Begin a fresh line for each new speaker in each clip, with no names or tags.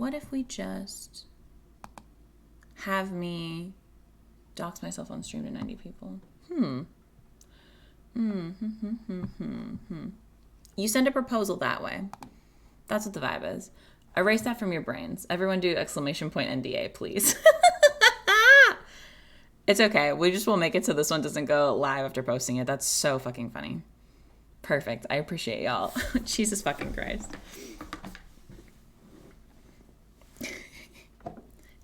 what if we just have me dox myself on stream to 90 people? You send a proposal that way. That's what the vibe is. Erase that from your brains. Everyone do exclamation point NDA, please. It's okay. We just will make it so this one doesn't go live after posting it. That's so fucking funny. Perfect. I appreciate y'all. Jesus fucking Christ.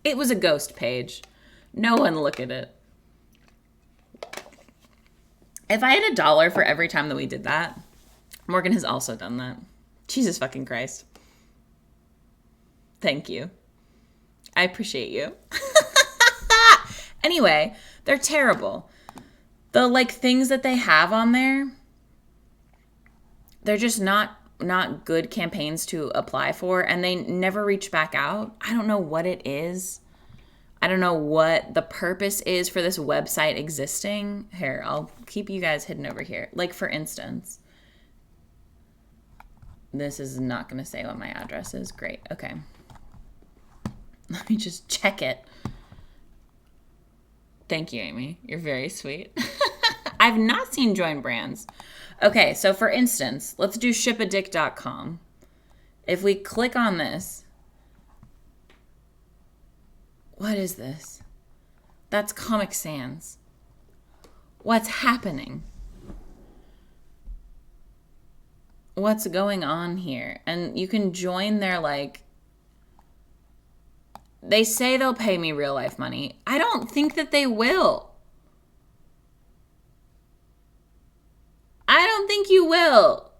It was a ghost page. No one look at it. If I had $1 for every time that we did that, Morgan has also done that. Jesus fucking Christ. Thank you. I appreciate you. Anyway, they're terrible. The like things that they have on there, they're just not good campaigns to apply for, and they never reach back out. I don't know what it is. I don't know what the purpose is for this website existing. Here, I'll keep you guys hidden over here. Like, for instance, this is not going to say what my address is. Great. Okay. Let me just check it. Thank you, Amy. You're very sweet. I've not seen join brands. Okay, so for instance, let's do shipadick.com. If we click on this, what is this? That's Comic Sans. What's happening? What's going on here? And you can join their, like, they say they'll pay me real life money. I don't think that they will. I don't think you will.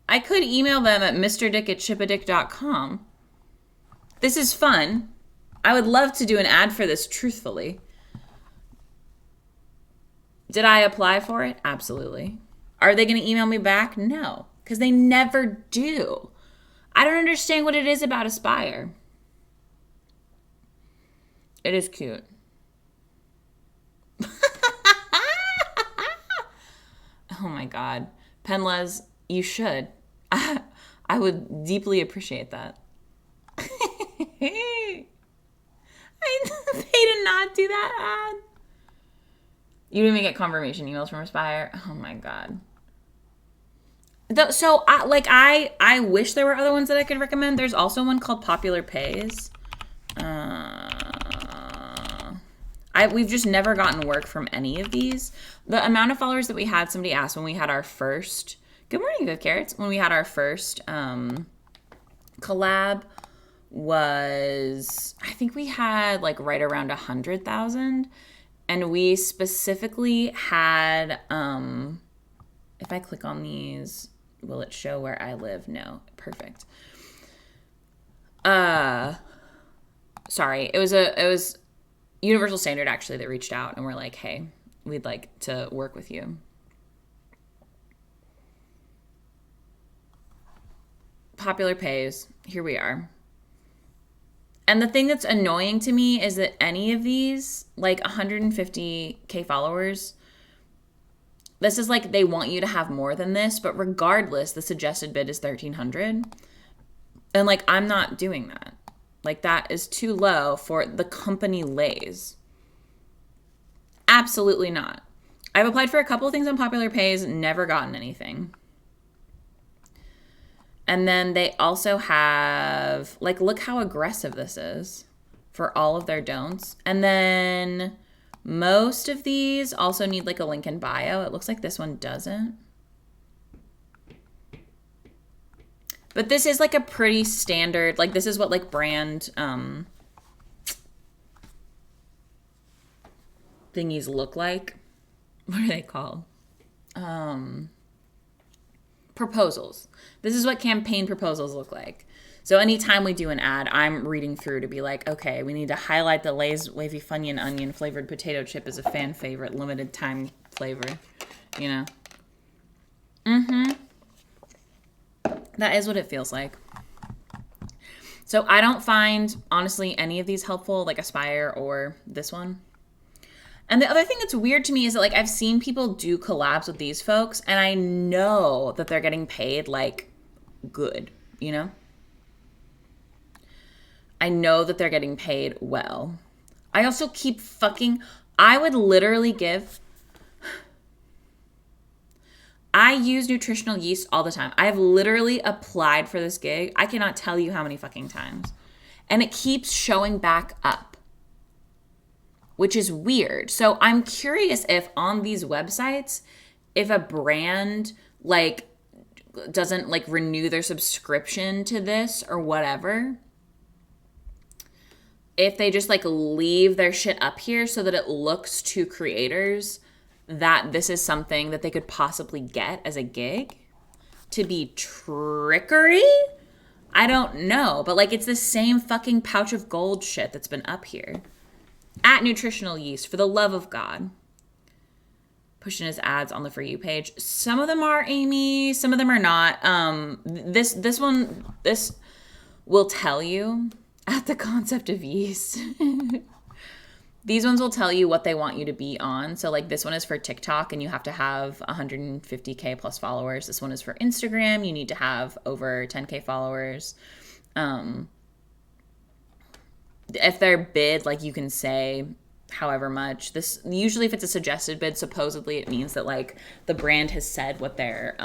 I could email them at mrdick@shipadick.com. This is fun. I would love to do an ad for this, truthfully. Did I apply for it? Absolutely. Are they going to email me back? No, because they never do. I don't understand what it is about Aspire. It is cute. Oh my God. Penlas, you should. I would deeply appreciate that. I did not do that ad. You didn't even get confirmation emails from Aspire? Oh my God. So, I wish there were other ones that I could recommend. There's also one called Popular Pays. We've just never gotten work from any of these. The amount of followers that we had, somebody asked when we had our first, good morning, Good Carrots, when we had our first collab was, I think we had like right around 100,000. And we specifically had, if I click on these, will it show where I live? No. Perfect. Sorry. It was Universal Standard actually that reached out and were like, hey, we'd like to work with you. Popular Pays. Here we are. And the thing that's annoying to me is that any of these, like 150K followers, this is like they want you to have more than this, but regardless, the suggested bid is 1,300. And like, I'm not doing that. Like, that is too low for the company Lays. Absolutely not. I've applied for a couple of things on Popular Pays, never gotten anything. And then they also have, like, look how aggressive this is for all of their don'ts. And then most of these also need, like, a link in bio. It looks like this one doesn't. But this is, like, a pretty standard, like, this is what, like, brand thingies look like. What are they called? Proposals. This is what campaign proposals look like. So anytime we do an ad, I'm reading through to be like, okay, we need to highlight the Lay's Wavy Funyun Onion flavored potato chip as a fan favorite, limited time flavor, you know? That is what it feels like. So I don't find, honestly, any of these helpful, like Aspire or this one. And the other thing that's weird to me is that, like, I've seen people do collabs with these folks, and I know that they're getting paid, like, good, you know? I know that they're getting paid well. I also keep I would literally I use nutritional yeast all the time. I have literally applied for this gig. I cannot tell you how many fucking times. And it keeps showing back up, which is weird. So I'm curious if on these websites, if a brand like doesn't like renew their subscription to this or whatever, if they just like leave their shit up here so that it looks to creators that this is something that they could possibly get as a gig to be trickery. I don't know, but like it's the same fucking pouch of gold shit that's been up here. At Nutritional Yeast, for the love of God. Pushing his ads on the For You page. Some of them are, Amy, some of them are not. This will tell you at the concept of yeast. These ones will tell you what they want you to be on. So like this one is for TikTok and you have to have 150K plus followers. This one is for Instagram. You need to have over 10K followers. If they're bid, like you can say however much. This usually if it's a suggested bid, supposedly it means that like the brand has said what their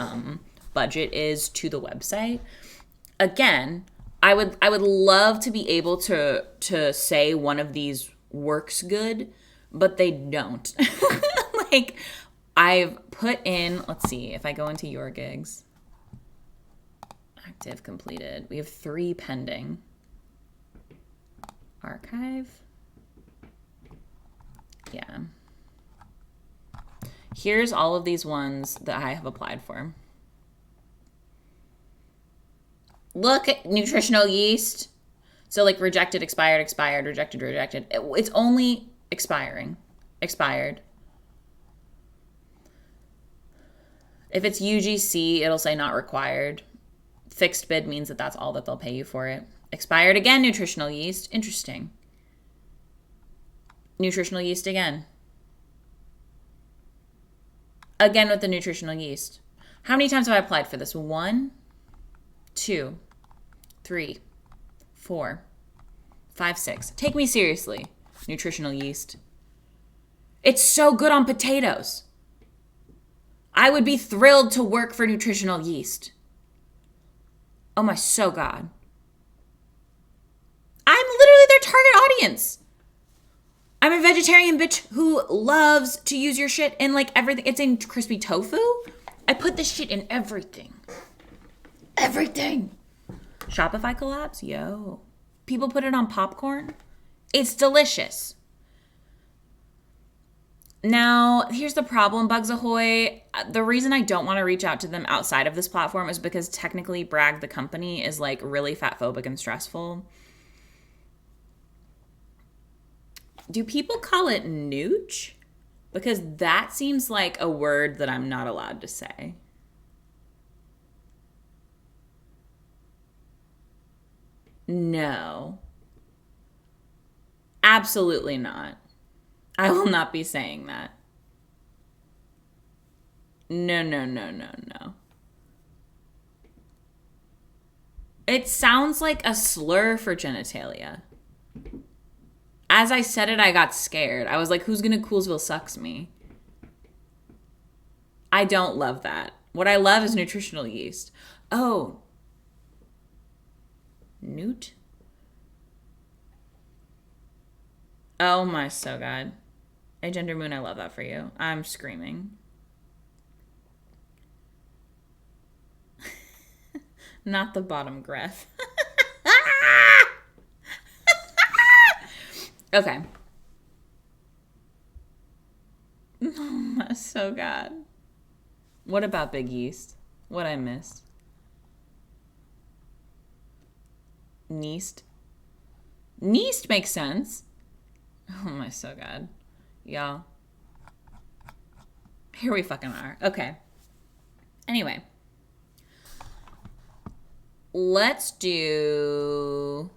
budget is to the website. Again, I would love to be able to say one of these works good, but they don't. Like I've put in, let's see, if I go into your gigs, active, completed, we have 3 pending. Archive. Yeah. Here's all of these ones that I have applied for. Look at nutritional yeast. So like rejected, expired, expired, rejected, rejected. It's only expiring. Expired. If it's UGC, it'll say not required. Fixed bid means that that's all that they'll pay you for it. Expired again, nutritional yeast. Interesting. Nutritional yeast again. Again with the nutritional yeast. How many times have I applied for this? 1, 2, 3, 4, 5, 6. Take me seriously. Nutritional yeast. It's so good on potatoes. I would be thrilled to work for nutritional yeast. Oh my so God. I'm literally their target audience. I'm a vegetarian bitch who loves to use your shit in like everything. It's in crispy tofu. I put this shit in everything. Everything. Shopify collabs? Yo. People put it on popcorn. It's delicious. Now, here's the problem, Bugs Ahoy. The reason I don't want to reach out to them outside of this platform is because technically Bragg, the company, is like really fat phobic and stressful. Do people call it nooch? Because that seems like a word that I'm not allowed to say. No. Absolutely not. I will not be saying that. No, no, no, no, no. It sounds like a slur for genitalia. As I said it, I got scared. I was like, who's gonna Coolsville sucks me? I don't love that. What I love is nutritional yeast. Oh. Newt? Oh my so God. Hey, Gender Moon, I love that for you. I'm screaming. Not the bottom breath. Okay. Oh my so God. What about Big Yeast? What I missed? Neast? Neast makes sense. Oh my so God. Y'all. Here we fucking are. Okay. Anyway. Let's do...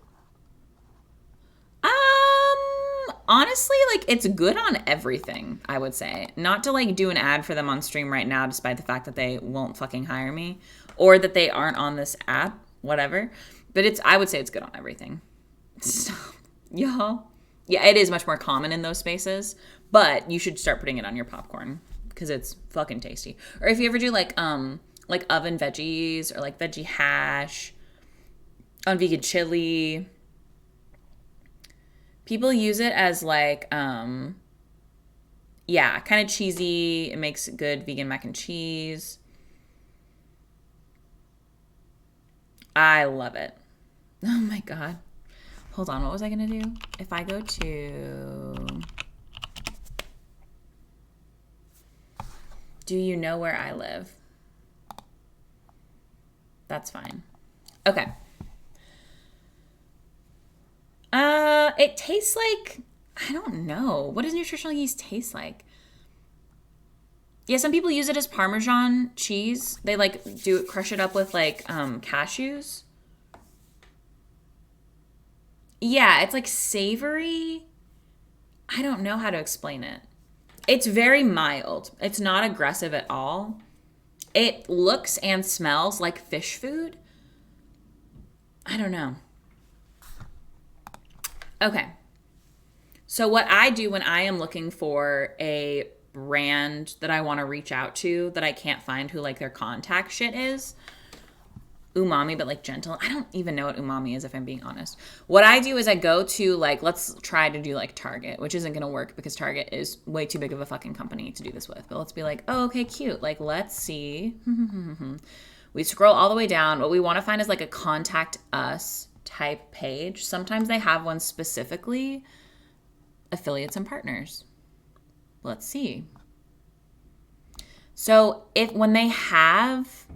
honestly, like, it's good on everything, I would say. Not to, like, do an ad for them on stream right now, despite the fact that they won't fucking hire me, or that they aren't on this app, whatever. But I would say it's good on everything. Stop. Y'all. Yeah, it is much more common in those spaces, but you should start putting it on your popcorn because it's fucking tasty. Or if you ever do like oven veggies or like veggie hash on vegan chili, people use it as like yeah, kind of cheesy. It makes good vegan mac and cheese. I love it. Oh my God. Hold on, what was I going to do? If I go to... Do you know where I live? That's fine. Okay. It tastes like... I don't know. What does nutritional yeast taste like? Yeah, some people use it as Parmesan cheese. They like crush it up with like cashews. Yeah, it's like savory. I don't know how to explain it. It's very mild. It's not aggressive at all. It looks and smells like fish food. I don't know. Okay. So what I do when I am looking for a brand that I want to reach out to that I can't find who like their contact shit is, umami, but like gentle. I don't even know what umami is if I'm being honest. What I do is I go to like, let's try to do like Target, which isn't going to work because Target is way too big of a fucking company to do this with. But let's be like, oh, okay, cute. Like, let's see. We scroll all the way down. What we want to find is like a contact us type page. Sometimes they have one specifically affiliates and partners. Let's see. So when they have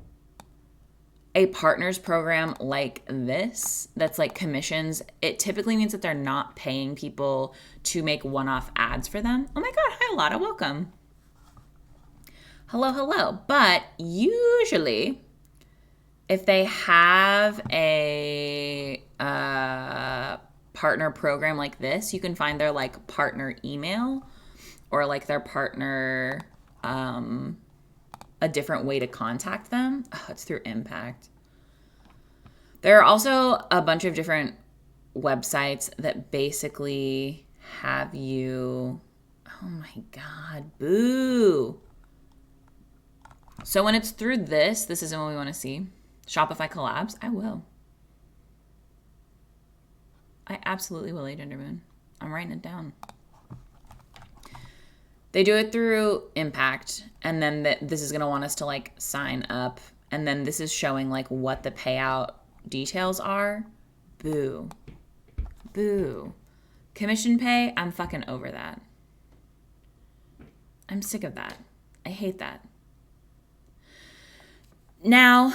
a partners program like this, that's like commissions, it typically means that they're not paying people to make one-off ads for them. Oh my God, hi Lotta, welcome. Hello. But usually, if they have a partner program like this, you can find their like partner email or like their partner a different way to contact them. Oh, it's through Impact. There are also a bunch of different websites that basically have you... Oh my God, boo. So when it's through this isn't what we want to see. Shopify collabs, I will. I absolutely will, Agender Moon. I'm writing it down. They do it through Impact, and then this is going to want us to like sign up, and then this is showing like what the payout details are. Boo. Commission pay, I'm fucking over that. I'm sick of that. I hate that. Now,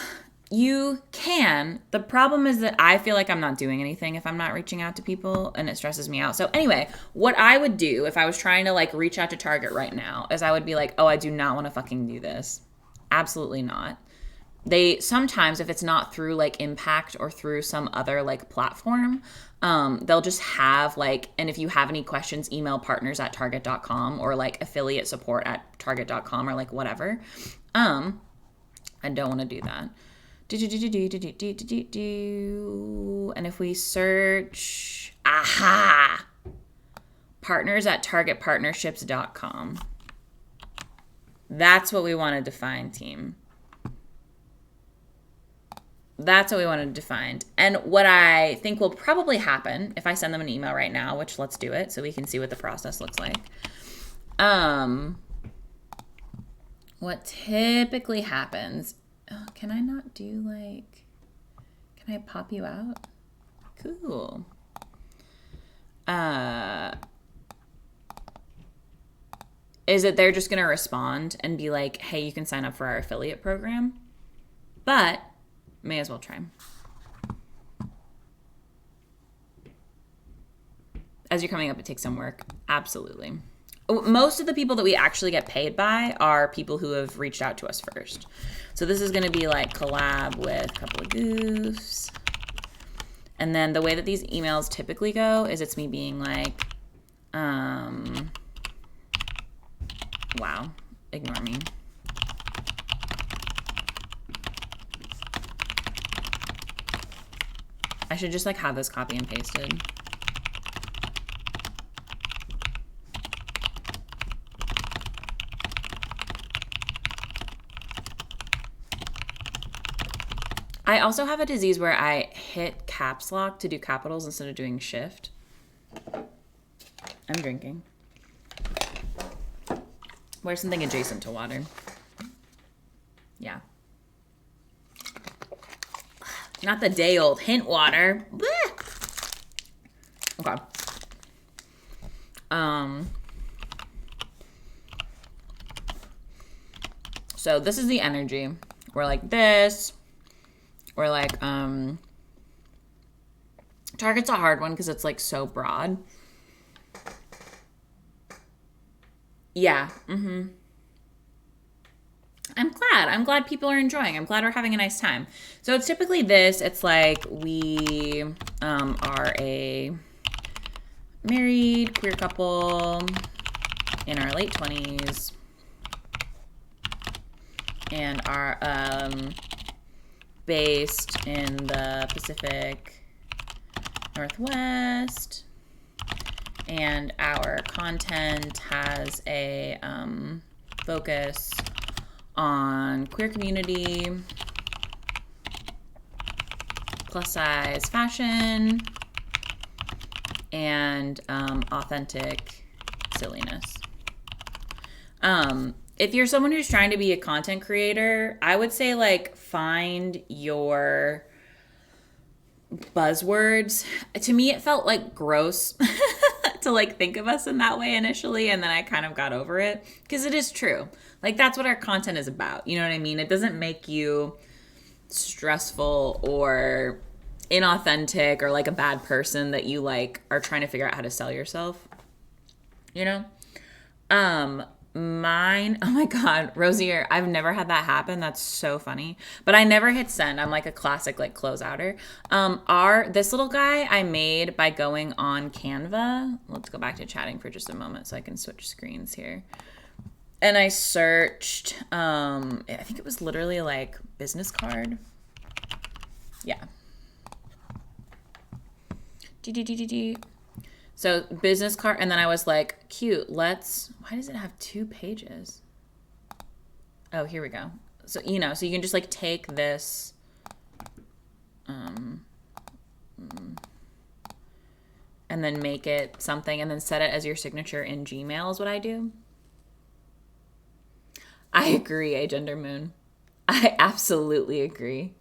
you can. The problem is that I feel like I'm not doing anything if I'm not reaching out to people, and it stresses me out. So anyway, what I would do if I was trying to like reach out to Target right now is I would be like, oh, I do not want to fucking do this. Absolutely not. They sometimes, if it's not through like Impact or through some other like platform, they'll just have like, and if you have any questions, email partners@target.com or like affiliate support@target.com or like whatever. I don't want to do that. And if we search, partners@targetpartnerships.com. That's what we wanted to find, team. That's what we wanted to find. And what I think will probably happen if I send them an email right now, which let's do it so we can see what the process looks like. What typically happens... Oh, can I not do like... Can I pop you out? Cool. Is that they're just going to respond and be like, hey, you can sign up for our affiliate program. But may as well try. As you're coming up, it takes some work. Absolutely. Most of the people that we actually get paid by are people who have reached out to us first. So this is going to be like collab with a couple of goofs. And then the way that these emails typically go is it's me being like, wow, ignore me. I should just like have this copy and pasted. I also have a disease where I hit caps lock to do capitals instead of doing shift. I'm drinking. Where's something adjacent to water? Yeah. Not the day old hint water. Blech. Okay. So this is the energy. We're like this. We're like, Target's a hard one because it's like so broad. Yeah. Mm-hmm. I'm glad people are enjoying. I'm glad we're having a nice time. So it's typically this. It's like we are a married queer couple in our late 20s and are based in the Pacific Northwest, and our content has a focus on queer community, plus size fashion, and authentic silliness. If you're someone who's trying to be a content creator, I would say like find your buzzwords. To me, it felt like gross to like think of us in that way initially, and then I kind of got over it because it is true. Like that's what our content is about. You know what I mean? It doesn't make you stressful or inauthentic or like a bad person that you like are trying to figure out how to sell yourself. You know? Mine, oh my God, Rosier, I've never had that happen. That's so funny. But I never hit send. I'm like a classic like closeouter. This little guy I made by going on Canva. Let's go back to chatting for just a moment so I can switch screens here. And I searched, I think it was literally like business card. Yeah. So business card, and then I was like, cute, why does it have 2 pages? Oh, here we go. So, so you can just like take this, and then make it something and then set it as your signature in Gmail is what I do. I agree, Agender Moon. I absolutely agree.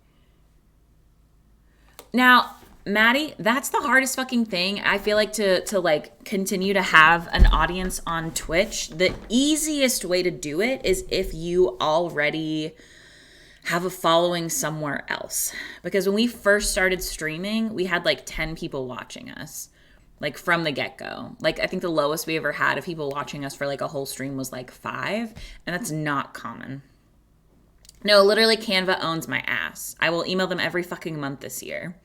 Now, Maddie, that's the hardest fucking thing. I feel like to like continue to have an audience on Twitch. The easiest way to do it is if you already have a following somewhere else. Because when we first started streaming, we had like 10 people watching us. Like from the get-go. Like I think the lowest we ever had of people watching us for like a whole stream was like 5. And that's not common. No, literally Canva owns my ass. I will email them every fucking month this year.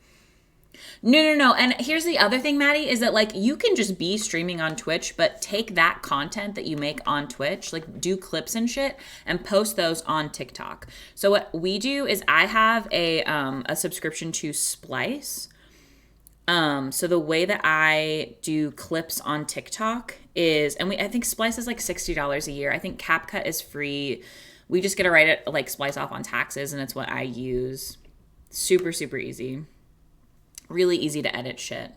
No. And here's the other thing, Maddie, is that like you can just be streaming on Twitch, but take that content that you make on Twitch, like do clips and shit, and post those on TikTok. So what we do is I have a subscription to Splice. So the way that I do clips on TikTok is, I think Splice is like $60 a year. I think CapCut is free. We just get to write it like Splice off on taxes, and it's what I use. Super, super easy. Really easy to edit shit.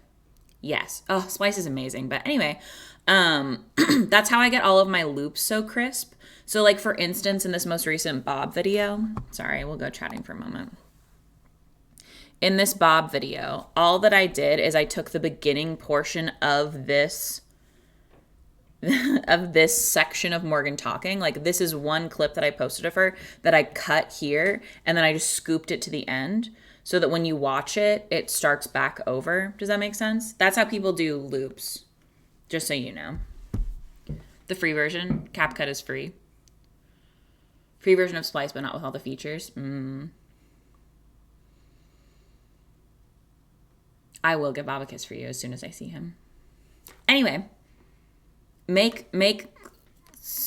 Yes. Oh, Splice is amazing. But anyway, that's how I get all of my loops so crisp. So like for instance, in this most recent Bob video, sorry, we'll go chatting for a moment. In this Bob video, all that I did is I took the beginning portion of this section of Morgan talking. Like this is one clip that I posted of her that I cut here, and then I just scooped it to the end so that when you watch it, it starts back over. Does that make sense? That's how people do loops, just so you know. The free version, CapCut is free. Free version of Splice, but not with all the features. I will give Bob a kiss for you as soon as I see him. Anyway, make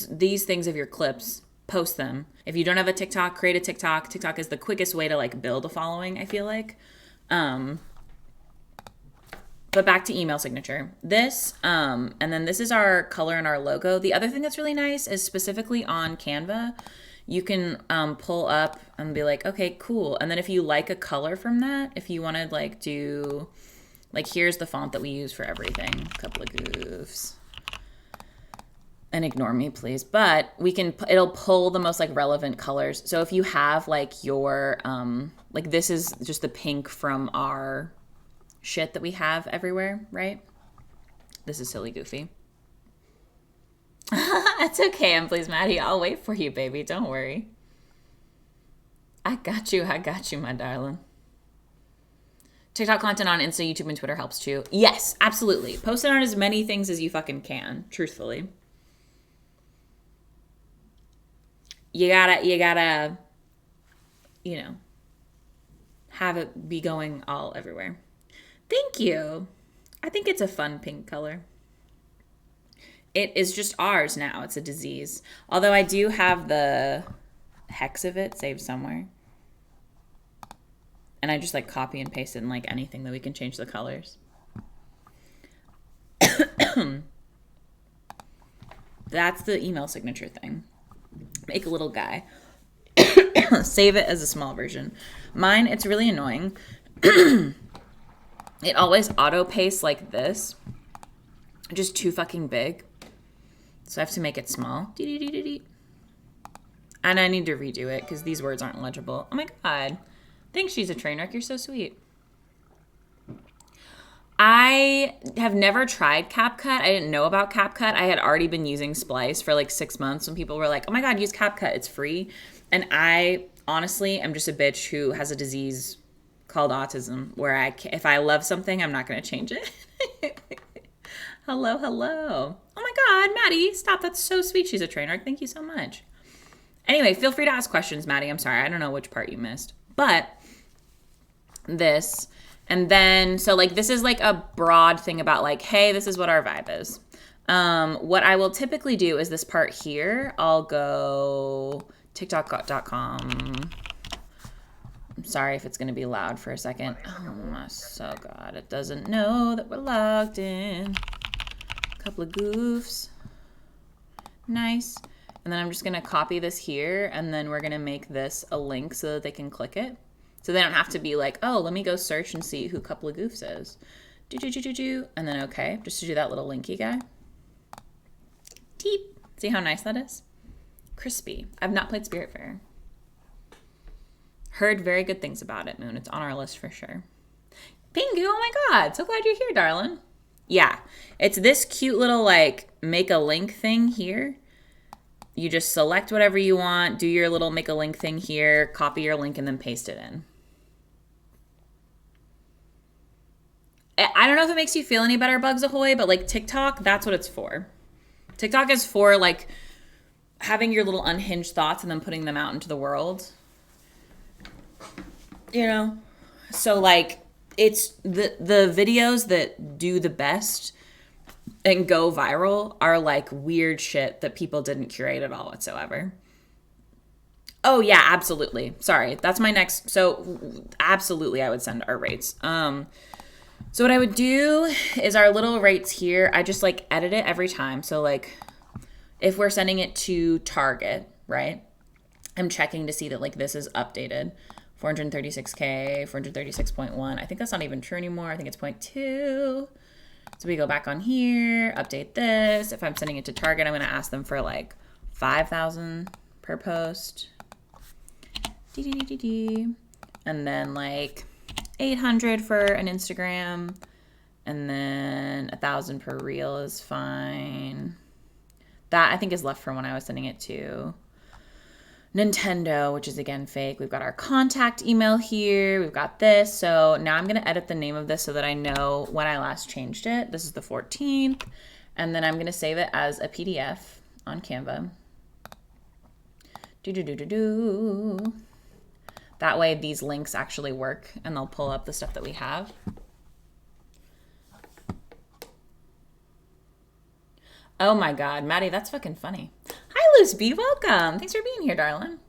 these things of your clips, post them. If you don't have a TikTok, create a TikTok. TikTok is the quickest way to like build a following, I feel like. But back to email signature. This, and then this is our color and our logo. The other thing that's really nice is specifically on Canva, you can pull up and be like, okay, cool. And then if you like a color from that, if you want to like do, like here's the font that we use for everything. A couple of goofs. And ignore me, please. But we can, it'll pull the most like relevant colors. So if you have like your, like this is just the pink from our shit that we have everywhere, right? This is silly goofy. It's okay, I'm pleased, Maddie. I'll wait for you, baby. Don't worry. I got you, my darling. TikTok content on Insta, YouTube, and Twitter helps too. Yes, absolutely. Post it on as many things as you fucking can, truthfully. You gotta, you know, have it be going all everywhere. Thank you. I think it's a fun pink color. It is just ours now. It's a disease. Although I do have the hex of it saved somewhere. And I just like copy and paste it in like anything that we can change the colors. That's the email signature thing. Make a little guy. Save it as a small version. Mine, it's really annoying. It always auto pastes like this. Just too fucking big. So I have to make it small. And I need to redo it because these words aren't legible. Oh my God. Thanks, She's a Train Wreck. You're so sweet. I have never tried CapCut. I didn't know about CapCut. I had already been using Splice for like 6 months when people were like, oh my God, use CapCut. It's free. And I honestly am just a bitch who has a disease called autism where if I love something, I'm not going to change it. Hello. Oh my God, Maddie, stop. That's so sweet. She's a train wreck. Thank you so much. Anyway, feel free to ask questions, Maddie. I'm sorry. I don't know which part you missed. But this, and then, so like this is like a broad thing about like, hey, this is what our vibe is. What I will typically do is this part here. I'll go tiktok.com. I'm sorry if it's going to be loud for a second. Oh my so God. It doesn't know that we're logged in. A couple of goofs. Nice. And then I'm just going to copy this here. And then we're going to make this a link so that they can click it. So they don't have to be like, oh, let me go search and see who Couple of Goofs is. And then okay. Just to do that little linky guy. Teep. See how nice that is? Crispy. I've not played Spiritfarer. Heard very good things about it, Moon. It's on our list for sure. Pingu, oh my God. So glad you're here, darling. Yeah. It's this cute little, like, make a link thing here. You just select whatever you want, do your little make a link thing here, copy your link, and then paste it in. I don't know if it makes you feel any better, Bugs Ahoy, but, like, TikTok, that's what it's for. TikTok is for, like, having your little unhinged thoughts and then putting them out into the world. You know, so like it's the videos that do the best and go viral are like weird shit that people didn't curate at all whatsoever. Oh yeah, absolutely. Sorry, that's my next. So absolutely, I would send our rates. So what I would do is our little rates here. I just like edit it every time. So like if we're sending it to Target, right? I'm checking to see that like this is updated. 436K, 436.1. I think that's not even true anymore. I think it's 0.2. So we go back on here, update this. If I'm sending it to Target, I'm going to ask them for like 5,000 per post. And then like 800 for an Instagram. And then 1,000 per reel is fine. That I think is left from when I was sending it to Nintendo, which is again fake. We've got our contact email here. We've got this. So now I'm going to edit the name of this so that I know when I last changed it. This is the 14th. And then I'm going to save it as a PDF on Canva. That way these links actually work and they'll pull up the stuff that we have. Oh my God, Maddie, that's fucking funny. Hi, Luce B. Welcome. Thanks for being here, darling.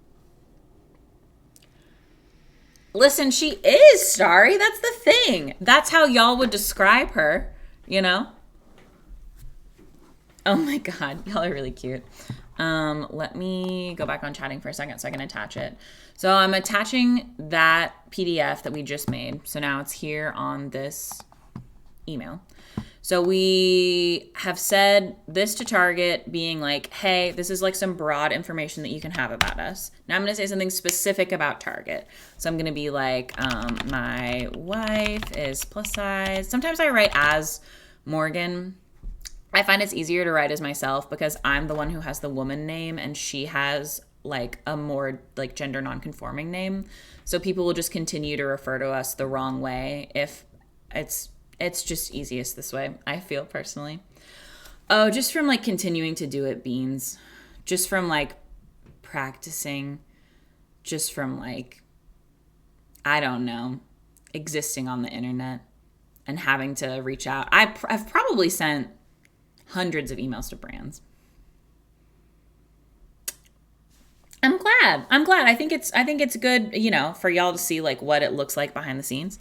Listen, she is starry. That's the thing. That's how y'all would describe her, you know? Oh my God, y'all are really cute. Let me go back on chatting for a second so I can attach it. So I'm attaching that PDF that we just made. So now it's here on this email. So we have said this to Target being like, hey, this is like some broad information that you can have about us. Now I'm going to say something specific about Target. So I'm going to be like, my wife is plus size. Sometimes I write as Morgan. I find it's easier to write as myself because I'm the one who has the woman name and she has like a more like gender non-conforming name. So people will just continue to refer to us the wrong way if it's just easiest this way, I feel personally. Oh, just from like continuing to do it, Beans. Just from like practicing. Just from like, I don't know, existing on the internet and having to reach out. I've probably sent hundreds of emails to brands. I'm glad. I think it's good, you know, for y'all to see like what it looks like behind the scenes.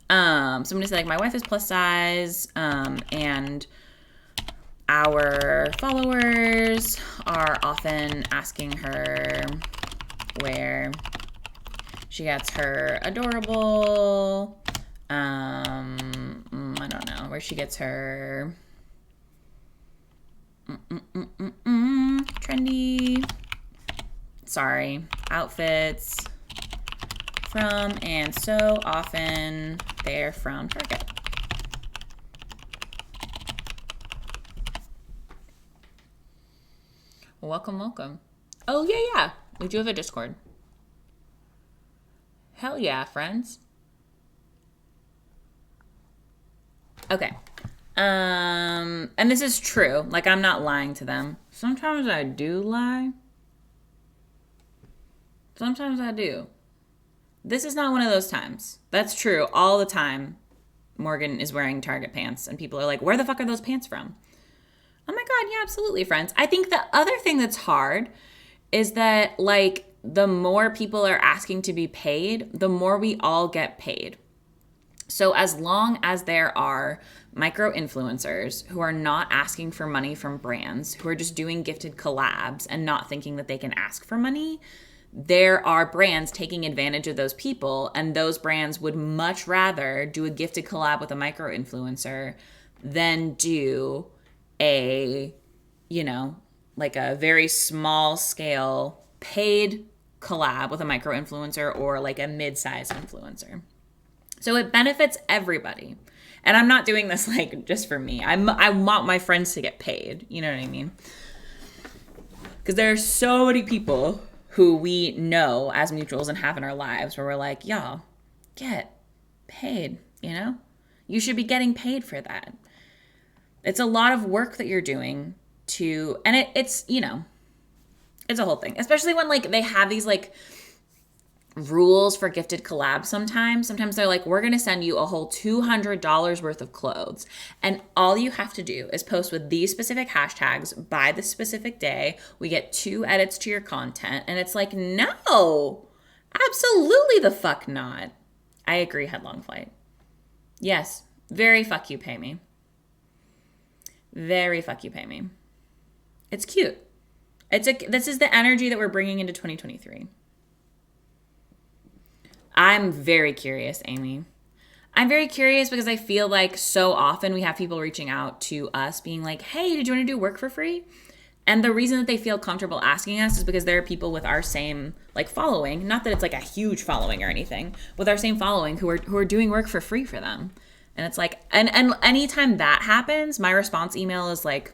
So I'm gonna say like my wife is plus size, and our followers are often asking her where she gets her adorable, I don't know, where she gets her trendy, outfits from, and so often they're from Target. Welcome. Oh, yeah. We do have a Discord. Hell yeah, friends. Okay. And this is true. Like, I'm not lying to them. Sometimes I do lie. Sometimes I do. This is not one of those times. That's true. All the time, Morgan is wearing Target pants, and people are like, where the fuck are those pants from? Oh my God, yeah, absolutely, friends. I think the other thing that's hard is that, like, the more people are asking to be paid, the more we all get paid. So as long as there are micro influencers who are not asking for money from brands, who are just doing gifted collabs and not thinking that they can ask for money, there are brands taking advantage of those people, and those brands would much rather do a gifted collab with a micro influencer than do a, you know, like a very small scale paid collab with a micro influencer or like a mid-size influencer. So it benefits everybody. And I'm not doing this like just for me. I want my friends to get paid. You know what I mean? Because there are so many people who we know as mutuals and have in our lives where we're like, y'all, get paid, you know? You should be getting paid for that. It's a lot of work that you're doing to, and it's, you know, it's a whole thing. Especially when like they have these like rules for gifted collabs sometimes. Sometimes they're like, we're going to send you a whole $200 worth of clothes. And all you have to do is post with these specific hashtags by the specific day. We get 2 edits to your content. And it's like, no, absolutely the fuck not. I agree, Headlong Flight. Yes, very fuck you, pay me. Very fuck you, pay me. It's cute. This is the energy that we're bringing into 2023. I'm very curious, Amy. I'm very curious because I feel like so often we have people reaching out to us being like, hey, did you want to do work for free? And the reason that they feel comfortable asking us is because there are people with our same like following, not that it's like a huge following or anything, with our same following who are doing work for free for them. And it's like, and anytime that happens, my response email is like,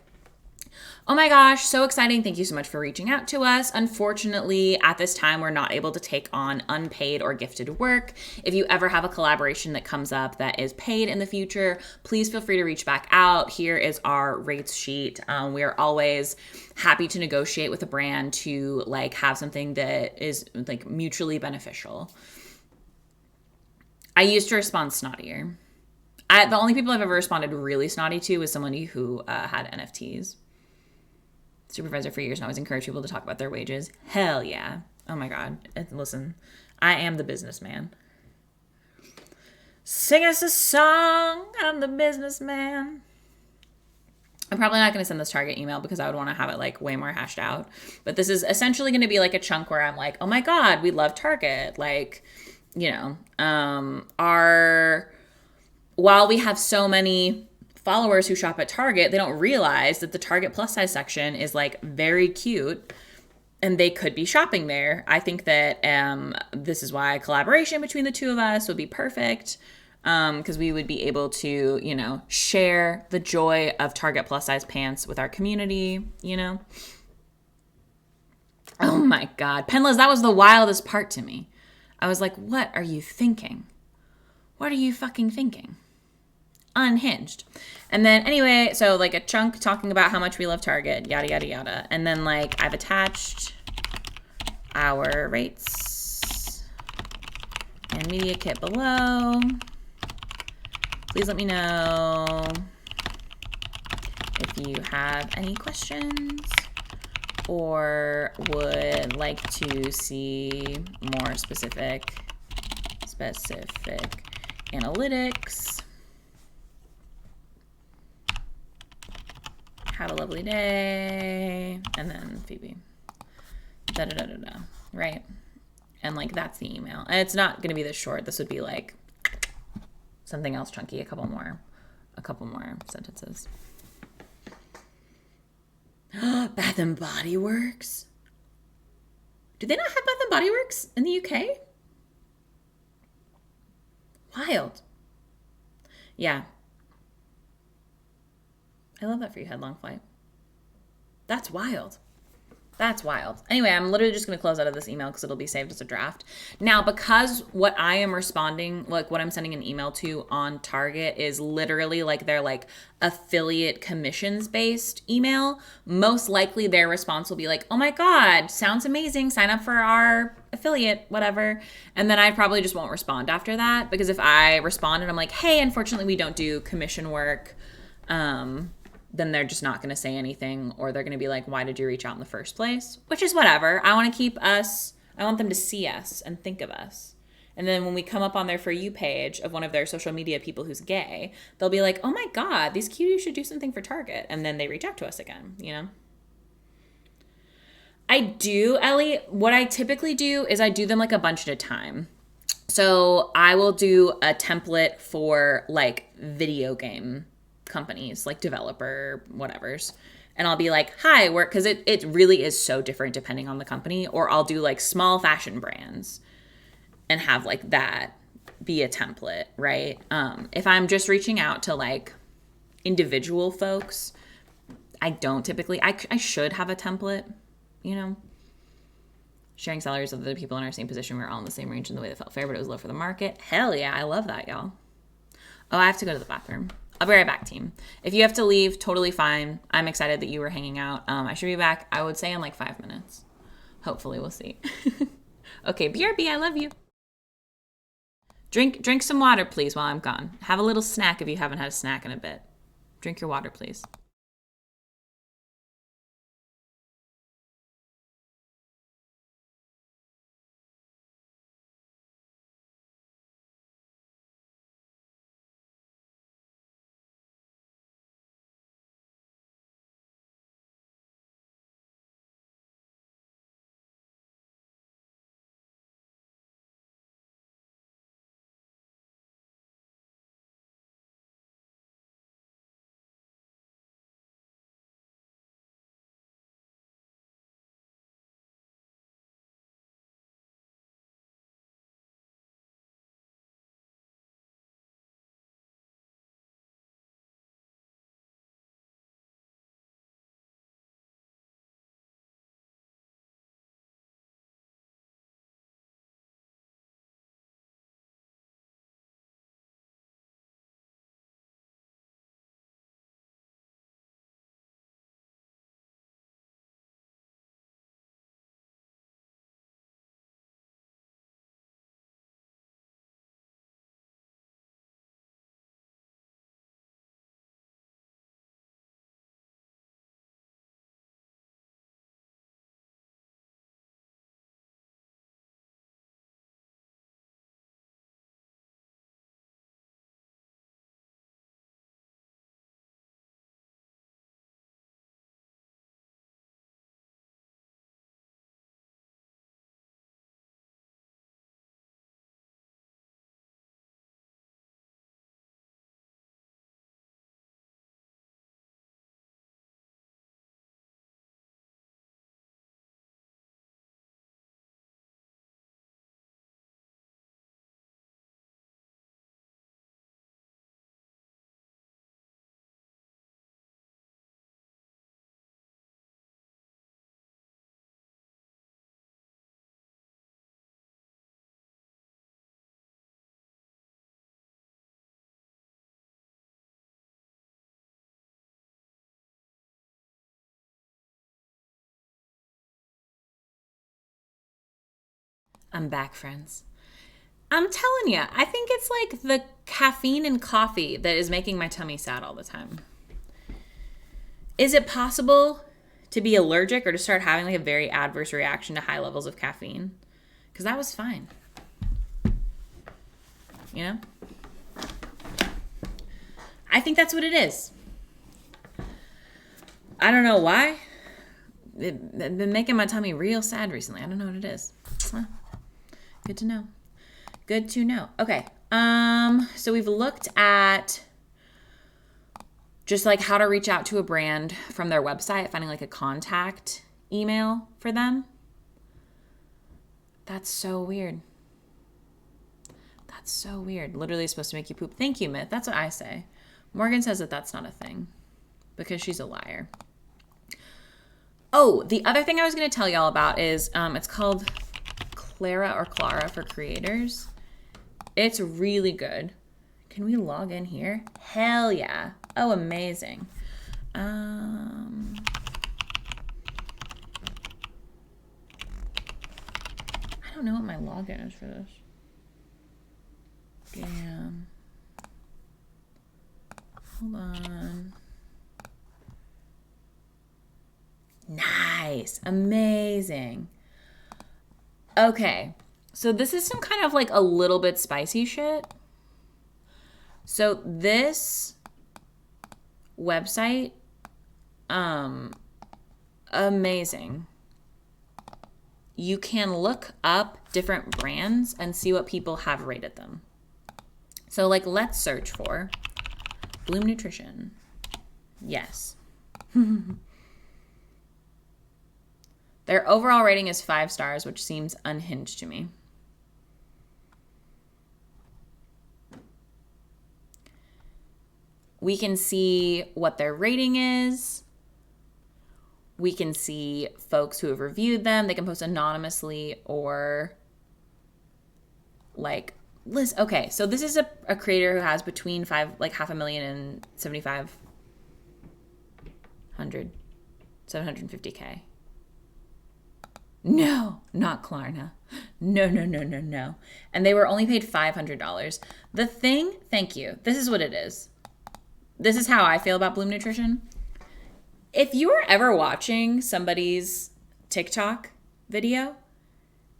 oh my gosh, so exciting. Thank you so much for reaching out to us. Unfortunately, at this time, we're not able to take on unpaid or gifted work. If you ever have a collaboration that comes up that is paid in the future, please feel free to reach back out. Here is our rates sheet. We are always happy to negotiate with a brand to like have something that is like mutually beneficial. I used to respond snottier. The only people I've ever responded really snotty to was somebody who had NFTs. Supervisor for years and always encourage people to talk about their wages. Hell yeah. Oh my God. Listen, I am the businessman. Sing us a song. I'm the businessman. I'm probably not going to send this Target email because I would want to have it like way more hashed out. But this is essentially going to be like a chunk where I'm like, oh my God, we love Target. Like, you know, while we have so many followers who shop at Target, they don't realize that the Target plus size section is like very cute and they could be shopping there. I think that this is why a collaboration between the two of us would be perfect, because we would be able to, you know, share the joy of Target plus size pants with our community, you know. Oh my God. Penlas, that was the wildest part to me. I was like, what are you thinking? What are you fucking thinking? Unhinged. And then anyway, so like a chunk talking about how much we love Target, yada, yada, yada. And then like I've attached our rates and media kit below. Please let me know if you have any questions or would like to see more specific analytics. Have a lovely day. And then Phoebe. Da da da da da. Right? And like that's the email. And it's not gonna be this short. This would be like something else chunky, a couple more sentences. Bath and Body Works. Do they not have Bath and Body Works in the UK? Wild. Yeah. I love that for you, Headlong Flight. That's wild. That's wild. Anyway, I'm literally just going to close out of this email because it'll be saved as a draft. Now, because what I am responding, like what I'm sending an email to on Target is literally like their like affiliate commissions based email, most likely their response will be like, oh my God, sounds amazing. Sign up for our affiliate, whatever. And then I probably just won't respond after that, because if I respond and I'm like, hey, unfortunately we don't do commission work, then they're just not going to say anything, or they're going to be like, why did you reach out in the first place? Which is whatever. I want to keep us, I want them to see us and think of us. And then when we come up on their For You page of one of their social media people who's gay, they'll be like, oh my God, these cuties should do something for Target. And then they reach out to us again, you know? I do, Ellie, what I typically do is I do them like a bunch at a time. So I will do a template for like video game companies, like developer whatevers, and I'll be like, hi, work, because it really is so different depending on the company. Or I'll do like small fashion brands and have like that be a template, right? If I'm just reaching out to like individual folks, I don't typically, I should have a template, you know. Sharing salaries of the people in our same position, we were all in the same range in the way that felt fair, but it was low for the market. Hell yeah, I love that, y'all. Oh, I have to go to the bathroom. I'll be right back, team. If you have to leave, totally fine. I'm excited that you were hanging out. I should be back, I would say, in like 5 minutes. Hopefully, we'll see. Okay, BRB, I love you. Drink some water, please, while I'm gone. Have a little snack if you haven't had a snack in a bit. Drink your water, please. I'm back, friends. I'm telling you, I think it's like the caffeine and coffee that is making my tummy sad all the time. Is it possible to be allergic or to start having like a very adverse reaction to high levels of caffeine? Because that was fine. You know? I think that's what it is. I don't know why. It's been making my tummy real sad recently. I don't know what it is. Good to know. Good to know. Okay. So we've looked at just like how to reach out to a brand from their website, finding like a contact email for them. That's so weird. That's so weird. Literally supposed to make you poop. Thank you, Myth. That's what I say. Morgan says that that's not a thing because she's a liar. Oh, the other thing I was going to tell y'all about is it's called Clara for Creators. It's really good. Can we log in here? Hell yeah. Oh, amazing. I don't know what my login is for this. Damn. Hold on. Nice. Amazing. Okay. So this is some kind of like a little bit spicy shit. So this website, amazing. You can look up different brands and see what people have rated them. So like, let's search for Bloom Nutrition. Yes. Their overall rating is 5 stars, which seems unhinged to me. We can see what their rating is. We can see folks who have reviewed them. They can post anonymously or like list. Okay, so this is a creator who has between 550,000 and 750K. No, not Klarna. No. And they were only paid $500. The thing, thank you. This is what it is. This is how I feel about Bloom Nutrition. If you are ever watching somebody's TikTok video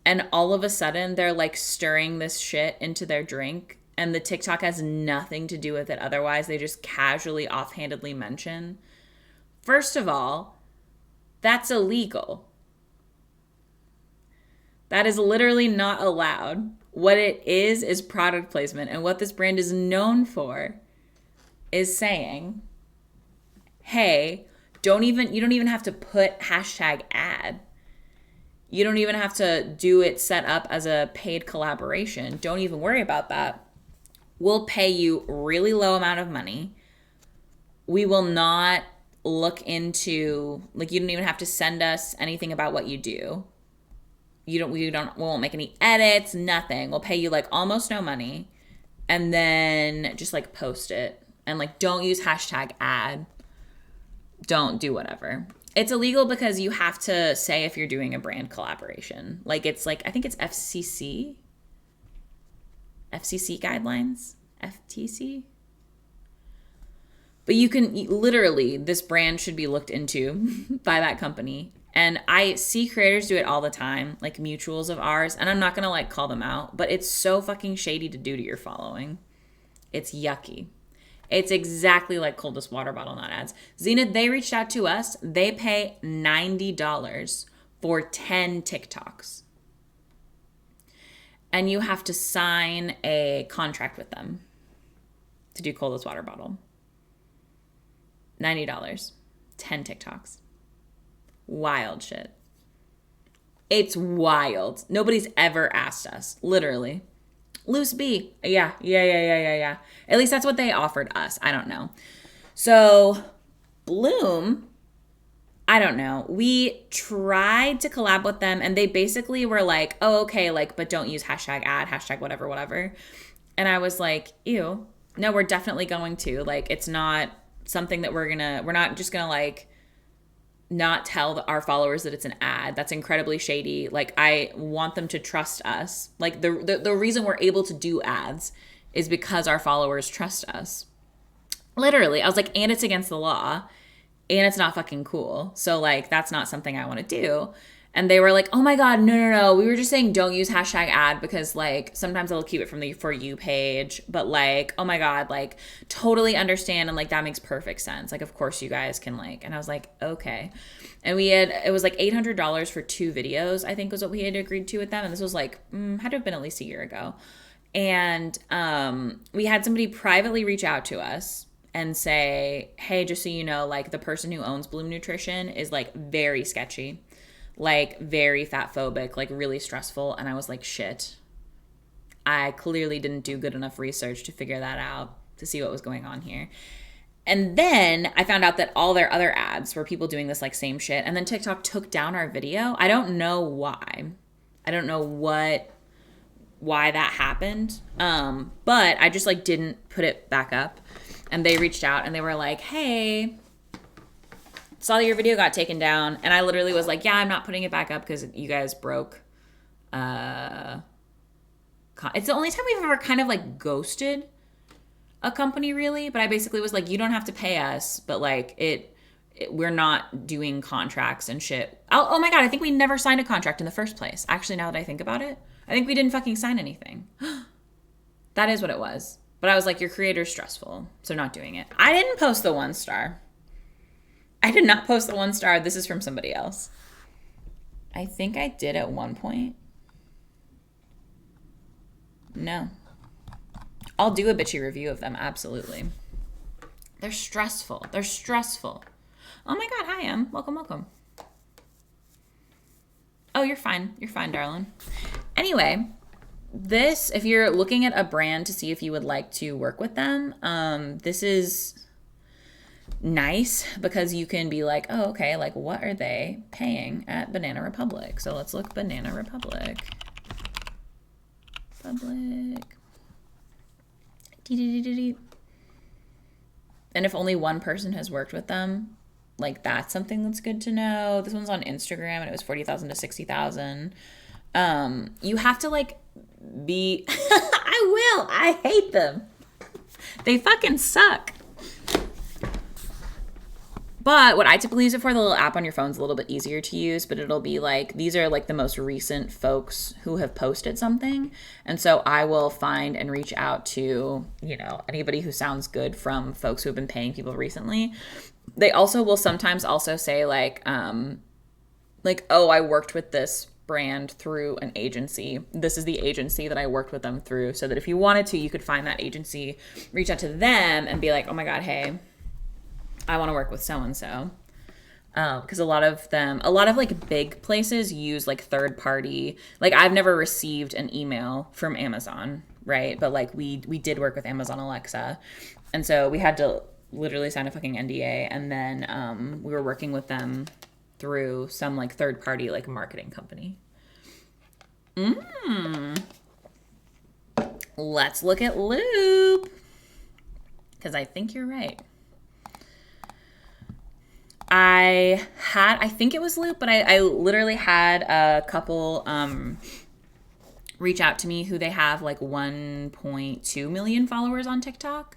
and all of a sudden they're like stirring this shit into their drink and the TikTok has nothing to do with it otherwise, they just casually offhandedly mention, first of all, that's illegal. That is literally not allowed. What it is product placement. And what this brand is known for is saying, hey, you don't even have to put #ad. You don't even have to do it set up as a paid collaboration. Don't even worry about that. We'll pay you really low amount of money. We will not look into, like, you don't even have to send us anything about what you do. We won't make any edits, nothing. We'll pay you like almost no money and then just like post it and like don't use #ad. Don't do whatever. It's illegal because you have to say if you're doing a brand collaboration. Like it's like, I think it's FCC guidelines, FTC. But you can literally, this brand should be looked into by that company. And I see creators do it all the time, like mutuals of ours. And I'm not going to like call them out, but it's so fucking shady to do to your following. It's yucky. It's exactly like coldest water bottle, not ads. Zenith, they reached out to us. They pay $90 for 10 TikToks. And you have to sign a contract with them to do coldest water bottle. $90. 10 TikToks. Wild shit. It's wild. Nobody's ever asked us, literally. Loose B. Yeah. At least that's what they offered us. I don't know. So Bloom, I don't know. We tried to collab with them and they basically were like, oh, okay, like, but don't use #ad, whatever. And I was like, ew. No, we're definitely going to. Like, it's not something that we're not just gonna like not tell our followers that it's an ad. That's incredibly shady. Like, I want them to trust us. Like, the reason we're able to do ads is because our followers trust us. Literally, I was like, and it's against the law, and it's not fucking cool. So, like, that's not something I want to do. And they were like, oh my God, no. We were just saying don't use hashtag ad because, like, sometimes they'll keep it from the For You page. But, like, oh my God, like, totally understand. And, like, that makes perfect sense. Like, of course you guys can, like, and I was like, okay. And it was like $800 for 2 videos, I think was what we had agreed to with them. And this was like, had to have been at least a year ago. And we had somebody privately reach out to us and say, hey, just so you know, like, the person who owns Bloom Nutrition is, like, very sketchy. Like, very fat phobic, like, really stressful. And I was like, shit, I clearly didn't do good enough research to figure that out, to see what was going on here. And then I found out that all their other ads were people doing this, like, same shit. And then TikTok took down our video. I don't know why. I don't know why that happened. But I just, like, didn't put it back up. And they reached out and they were like, hey, saw that your video got taken down. And I literally was like, yeah, I'm not putting it back up because you guys broke. It's the only time we've ever kind of, like, ghosted a company, really. But I basically was like, you don't have to pay us, but, like, we're not doing contracts and shit. Oh my God, I think we never signed a contract in the first place. Actually, now that I think about it, I think we didn't fucking sign anything. That is what it was. But I was like, your creator's stressful, so not doing it. I didn't post the 1 star. I did not post the 1 star. This is from somebody else. I think I did at one point. No. I'll do a bitchy review of them, absolutely. They're stressful. They're stressful. Oh my God, hi, Em. Welcome. Oh, you're fine. You're fine, darling. Anyway, this, if you're looking at a brand to see if you would like to work with them, this is nice because you can be like, oh, okay, like, what are they paying at Banana Republic? So let's look Banana Republic. And if only one person has worked with them, like, that's something that's good to know. This one's on Instagram and it was 40,000 to 60,000. You have to, like, be I hate them. They fucking suck. But what I typically use it for, the little app on your phone is a little bit easier to use, but it'll be like, these are like the most recent folks who have posted something. And so I will find and reach out to, you know, anybody who sounds good from folks who have been paying people recently. They also will sometimes also say like, oh, I worked with this brand through an agency. This is the agency that I worked with them through. So that if you wanted to, you could find that agency, reach out to them and be like, oh my God, hey, I want to work with so-and-so. Because a lot of like big places use like third party. Like, I've never received an email from Amazon, right? But like we did work with Amazon Alexa. And so we had to literally sign a fucking NDA. And then we were working with them through some like third party like marketing company. Let's look at Loop. Because I think you're right. I think it was Loop, but I literally had a couple reach out to me who they have like 1.2 million followers on TikTok,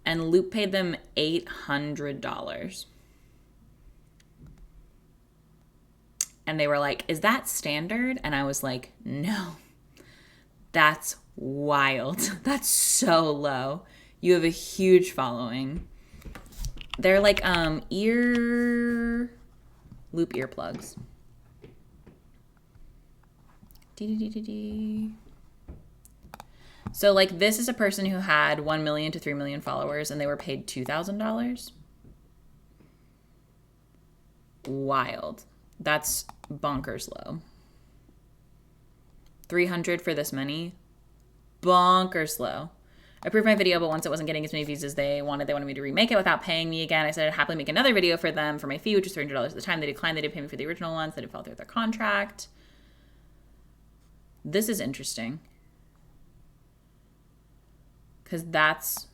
and Loop paid them $800. And they were like, is that standard? And I was like, no, that's wild. That's so low. You have a huge following. They're like Loop earplugs. So like, this is a person who had 1 million to 3 million followers and they were paid $2,000. Wild. That's bonkers low. 300 for this many. Bonkers low. I approved my video, but once it wasn't getting as many views as they wanted me to remake it without paying me again. I said I'd happily make another video for them for my fee, which was $300 at the time. They declined. They didn't pay me for the original ones. They didn't follow through with their contract. This is interesting. Because that's,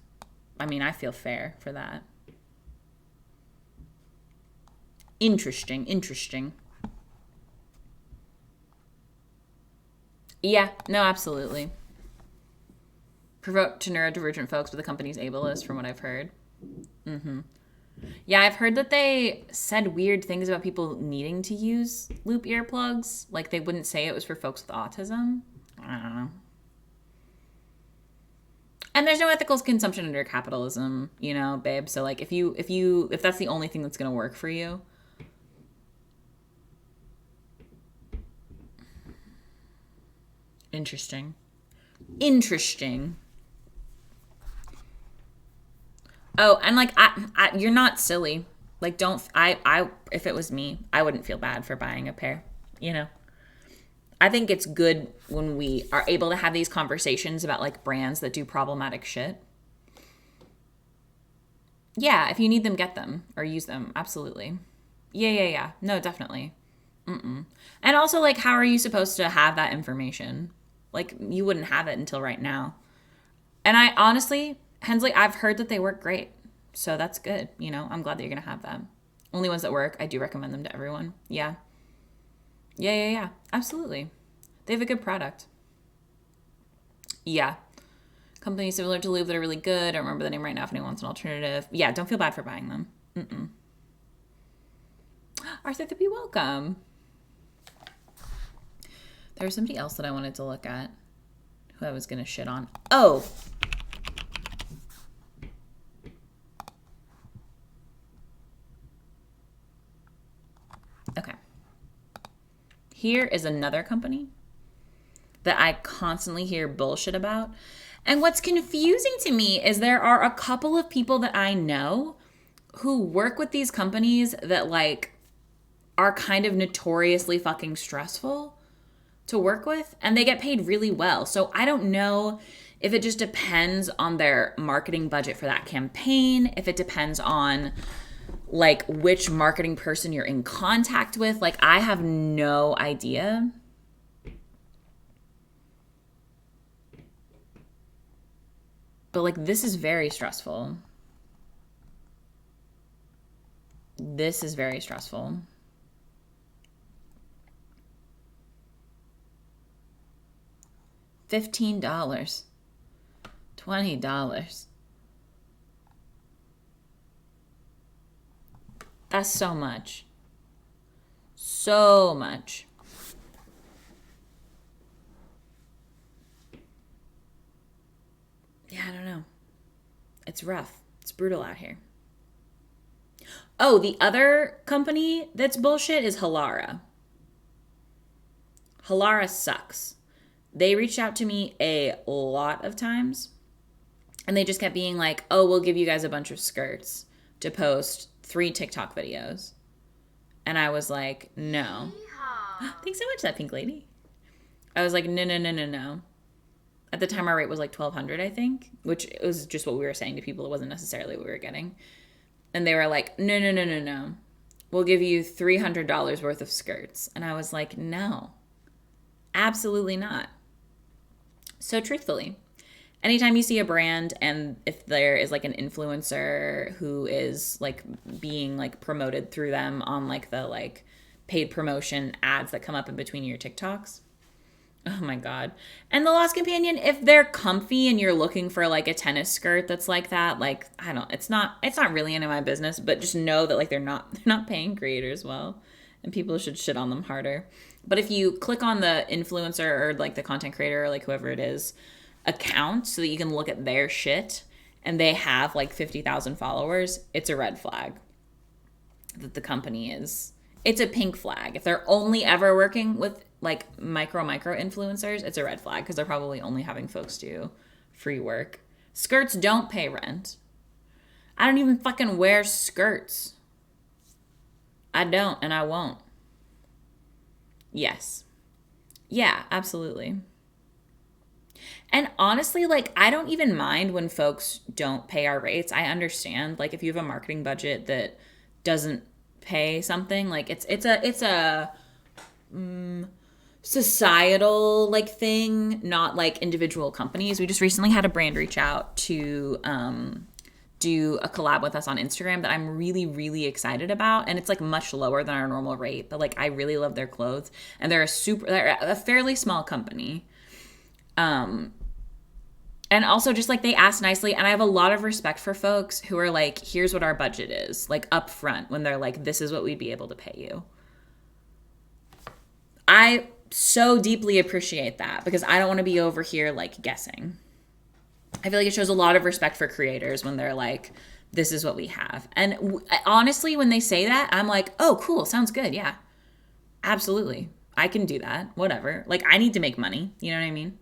I mean, I feel fair for that. Interesting. Yeah, no, absolutely. Provoke to neurodivergent folks, but the company's ableist, from what I've heard. Yeah, I've heard that they said weird things about people needing to use loop earplugs. Like they wouldn't say it was for folks with autism. I don't know. And there's no ethical consumption under capitalism, babe. So like if that's the only thing that's gonna work for you. Interesting. Oh, and like you're not silly. Like don't I if it was me, I wouldn't feel bad for buying a pair, you know. I think it's good when we are able to have these conversations about like brands that do problematic shit. Yeah, if you need them, get them or use them. Absolutely. Yeah. No, definitely. And also, like, how are you supposed to have that information? Like, you wouldn't have it until right now. And I honestly, Hensley, I've heard that they work great. So that's good. I'm glad that you're going to have them. Only ones that work. I do recommend them to everyone. Yeah. Yeah. Absolutely. They have a good product. Yeah. Companies similar to Loop that are really good. I don't remember the name right now if anyone wants an alternative. Yeah, don't feel bad for buying them. Arthur, be welcome. There was somebody else that I wanted to look at who I was going to shit on. Oh. Okay. Here is another company that I constantly hear bullshit about. And what's confusing to me is there are a couple of people that I know who work with these companies that like are kind of notoriously fucking stressful to work with, and they get paid really well. So I don't know if it just depends on their marketing budget for that campaign, if it depends on like which marketing person you're in contact with. Like I have no idea. But like this is very stressful. This is very stressful. $15. $20. That's so much. So much. Yeah, I don't know. It's rough. It's brutal out here. Oh, the other company that's bullshit is Halara. Halara sucks. They reached out to me a lot of times, and they just kept being like, oh, we'll give you guys a bunch of skirts to post 3 TikTok videos. And I was like, no. Thanks so much, that pink lady. I was like, no. At the time, our rate was like $1,200, I think, which was just what we were saying to people. It wasn't necessarily what we were getting. And they were like, no. We'll give you $300 worth of skirts. And I was like, no, absolutely not. So truthfully, anytime you see a brand and if there is like an influencer who is like being like promoted through them on like the like paid promotion ads that come up in between your TikToks, oh my God. And the Lost Companion, if they're comfy and you're looking for like a tennis skirt that's like that, like it's not really any of my business, but just know that like they're not paying creators well, and people should shit on them harder. But if you click on the influencer or like the content creator or like whoever it is account so that you can look at their shit and they have like 50,000 followers, it's a red flag that the company is. It's a pink flag. If they're only ever working with like micro influencers, it's a red flag because they're probably only having folks do free work. Skirts don't pay rent. I don't even fucking wear skirts. I don't, and I won't. Yes. Yeah, absolutely. And honestly, like I don't even mind when folks don't pay our rates. I understand like if you have a marketing budget that doesn't pay something, like it's a societal like thing, not like individual companies. We just recently had a brand reach out to do a collab with us on Instagram that I'm really, really excited about. And it's like much lower than our normal rate, but like I really love their clothes. And they're a fairly small company. And also just like they ask nicely. And I have a lot of respect for folks who are like, here's what our budget is, like up front, when they're like, this is what we'd be able to pay you. I so deeply appreciate that because I don't want to be over here like guessing. I feel like it shows a lot of respect for creators when they're like, this is what we have. And honestly, when they say that, I'm like, oh, cool. Sounds good. Yeah, absolutely. I can do that. Whatever. Like I need to make money. You know what I mean?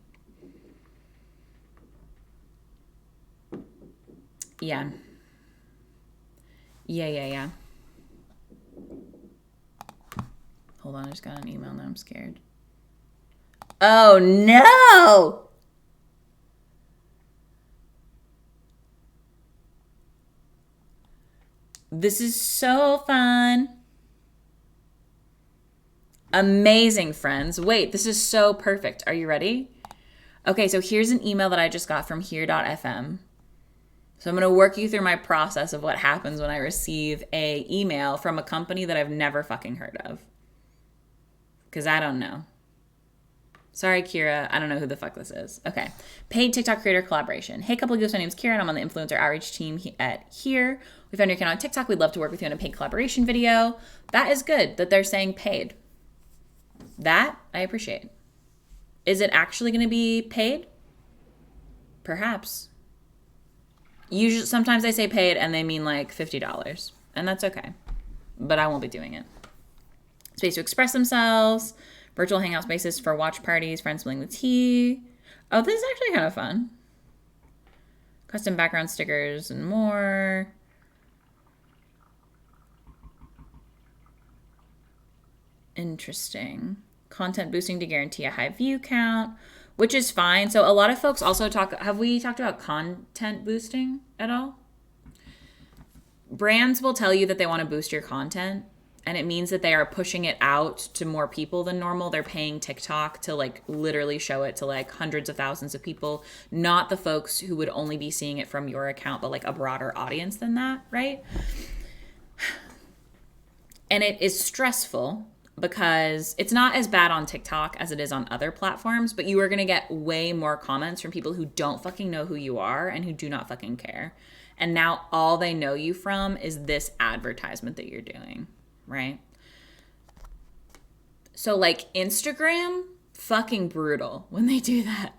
Yeah. Yeah. Hold on, I just got an email. Now I'm scared. Oh, no! This is so fun. Amazing, friends. Wait, this is so perfect. Are you ready? Okay, so here's an email that I just got from here.fm. So I'm going to work you through my process of what happens when I receive a email from a company that I've never fucking heard of. Because I don't know. Sorry, Kira. I don't know who the fuck this is. Okay. Paid TikTok creator collaboration. Hey, couple of goose. My name's Kira, and I'm on the influencer outreach team at Here. We found your account on TikTok. We'd love to work with you on a paid collaboration video. That is good that they're saying paid. That I appreciate. Is it actually going to be paid? Perhaps. Usually, sometimes they say paid and they mean like $50, and that's okay. But I won't be doing it. Space to express themselves. Virtual hangout spaces for watch parties. Friends spilling the tea. Oh, this is actually kind of fun. Custom background stickers and more. Interesting. Content boosting to guarantee a high view count, which is fine. So a lot of folks also have we talked about content boosting at all? Brands will tell you that they want to boost your content, and it means that they are pushing it out to more people than normal. They're paying TikTok to like literally show it to like hundreds of thousands of people, not the folks who would only be seeing it from your account, but like a broader audience than that, right? And it is stressful because it's not as bad on TikTok as it is on other platforms, but you are going to get way more comments from people who don't fucking know who you are and who do not fucking care. And now all they know you from is this advertisement that you're doing, right? So like Instagram, fucking brutal when they do that.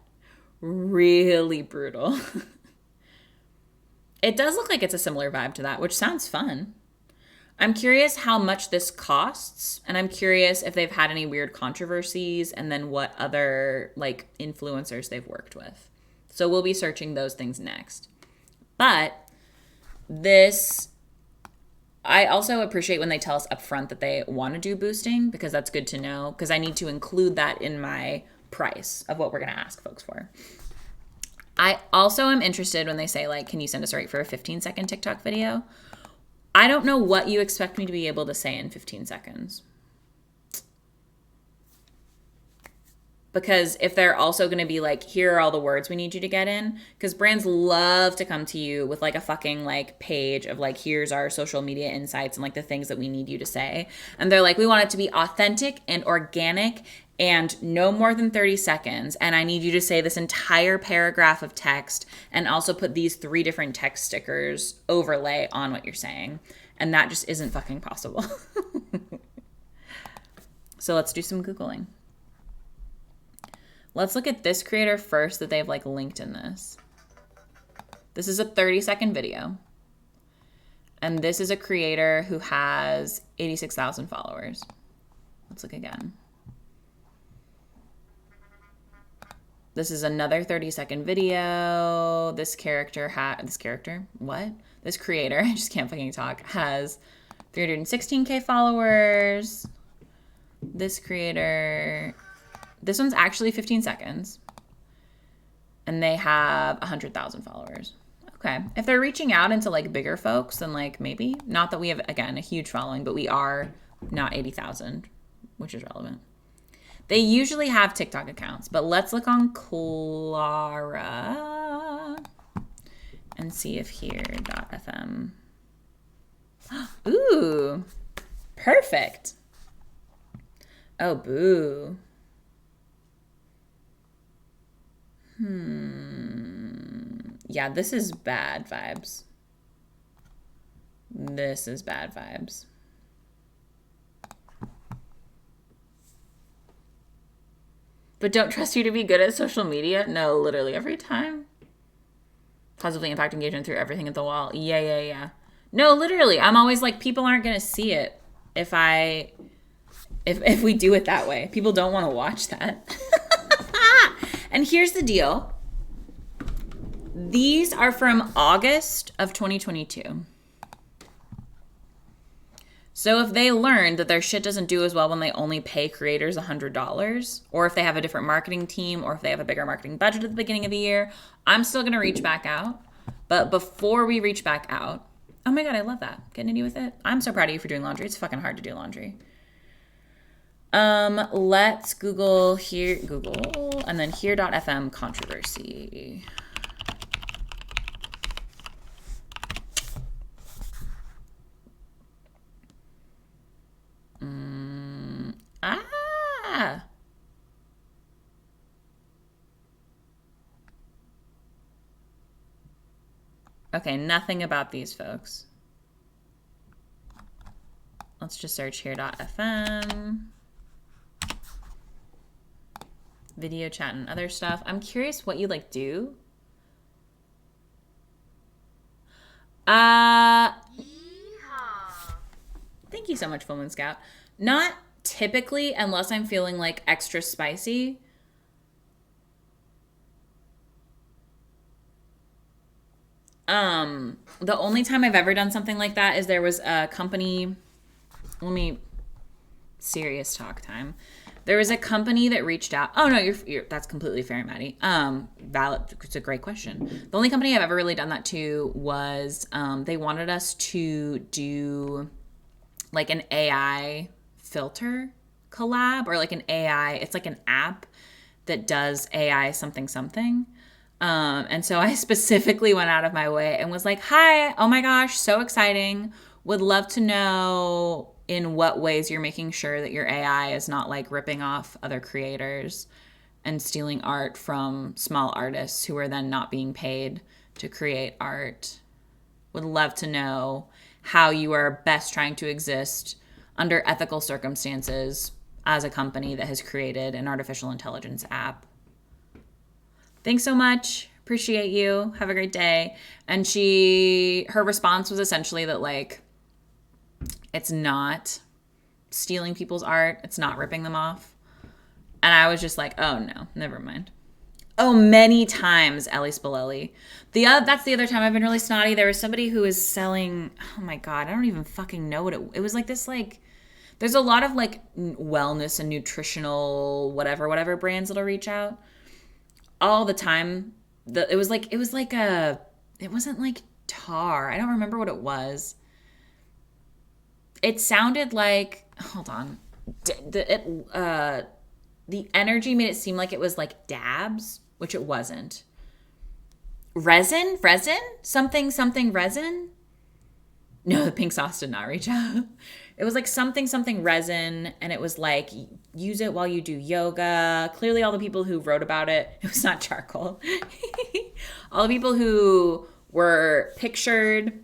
Really brutal. It does look like it's a similar vibe to that, which sounds fun. I'm curious how much this costs, and I'm curious if they've had any weird controversies and then what other like influencers they've worked with. So we'll be searching those things next. But this, I also appreciate when they tell us up front that they want to do boosting, because that's good to know, because I need to include that in my price of what we're going to ask folks for. I also am interested when they say like, can you send us a rate for a 15-second TikTok video? I don't know what you expect me to be able to say in 15 seconds. Because if they're also going to be like, here are all the words we need you to get in, because brands love to come to you with like a fucking like page of like, here's our social media insights and like the things that we need you to say. And they're like, we want it to be authentic and organic and no more than 30 seconds. And I need you to say this entire paragraph of text and also put these 3 different text stickers overlay on what you're saying. And that just isn't fucking possible. So let's do some Googling. Let's look at this creator first that they've like linked in this. This is a 30-second video. And this is a creator who has 86,000 followers. Let's look again. This is another 30-second video. This creator, I just can't fucking talk, has 316K followers. This creator, this one's actually 15 seconds. And they have 100,000 followers. Okay. If they're reaching out into like bigger folks, then like maybe. Not that we have, again, a huge following, but we are not 80,000, which is relevant. They usually have TikTok accounts, but let's look on Clara. and see if here.fm. Ooh, perfect. Oh, boo. Yeah, this is bad vibes. This is bad vibes. But don't trust you to be good at social media? No, literally every time. Positively impact engagement through everything at the wall. Yeah. No, literally. I'm always like, people aren't going to see it if we do it that way. People don't want to watch that. And here's the deal. These are from August of 2022. So if they learn that their shit doesn't do as well when they only pay creators $100, or if they have a different marketing team, or if they have a bigger marketing budget at the beginning of the year, I'm still going to reach back out. But before we reach back out, oh my God, I love that. Getting nitty with it. I'm so proud of you for doing laundry. It's fucking hard to do laundry. Let's Google, and then here.fm controversy. Okay, nothing about these folks. Let's just search here.fm. Video chat and other stuff. I'm curious what you like do. Thank you so much, Fullmoon Scout. Not typically, unless I'm feeling like extra spicy. The only time I've ever done something like that is there was a company. Serious talk time. There was a company that reached out. Oh no, you're that's completely fair, Maddie. Valid. It's a great question. The only company I've ever really done that to was they wanted us to do like an AI filter collab, or like an AI. It's like an app that does AI something. And so I specifically went out of my way and was like, hi, oh my gosh, so exciting. Would love to know in what ways you're making sure that your AI is not like ripping off other creators and stealing art from small artists who are then not being paid to create art. Would love to know how you are best trying to exist under ethical circumstances as a company that has created an artificial intelligence app. Thanks so much. Appreciate you. Have a great day. And her response was essentially that like, it's not stealing people's art. It's not ripping them off. And I was just like, oh no, never mind. Oh, many times, Ellie Spalelli. That's the other time I've been really snotty. There was somebody who was selling, oh my God, I don't even fucking know what it was like this like, there's a lot of like wellness and nutritional whatever brands that'll reach out. All the time. It wasn't like tar. I don't remember what it was. It sounded like, hold on. The energy made it seem like it was like dabs, which it wasn't. Resin? Something resin? No, the pink sauce did not reach out. It was like something resin, and it was like, use it while you do yoga. Clearly all the people who wrote about it was not charcoal. All the people who were pictured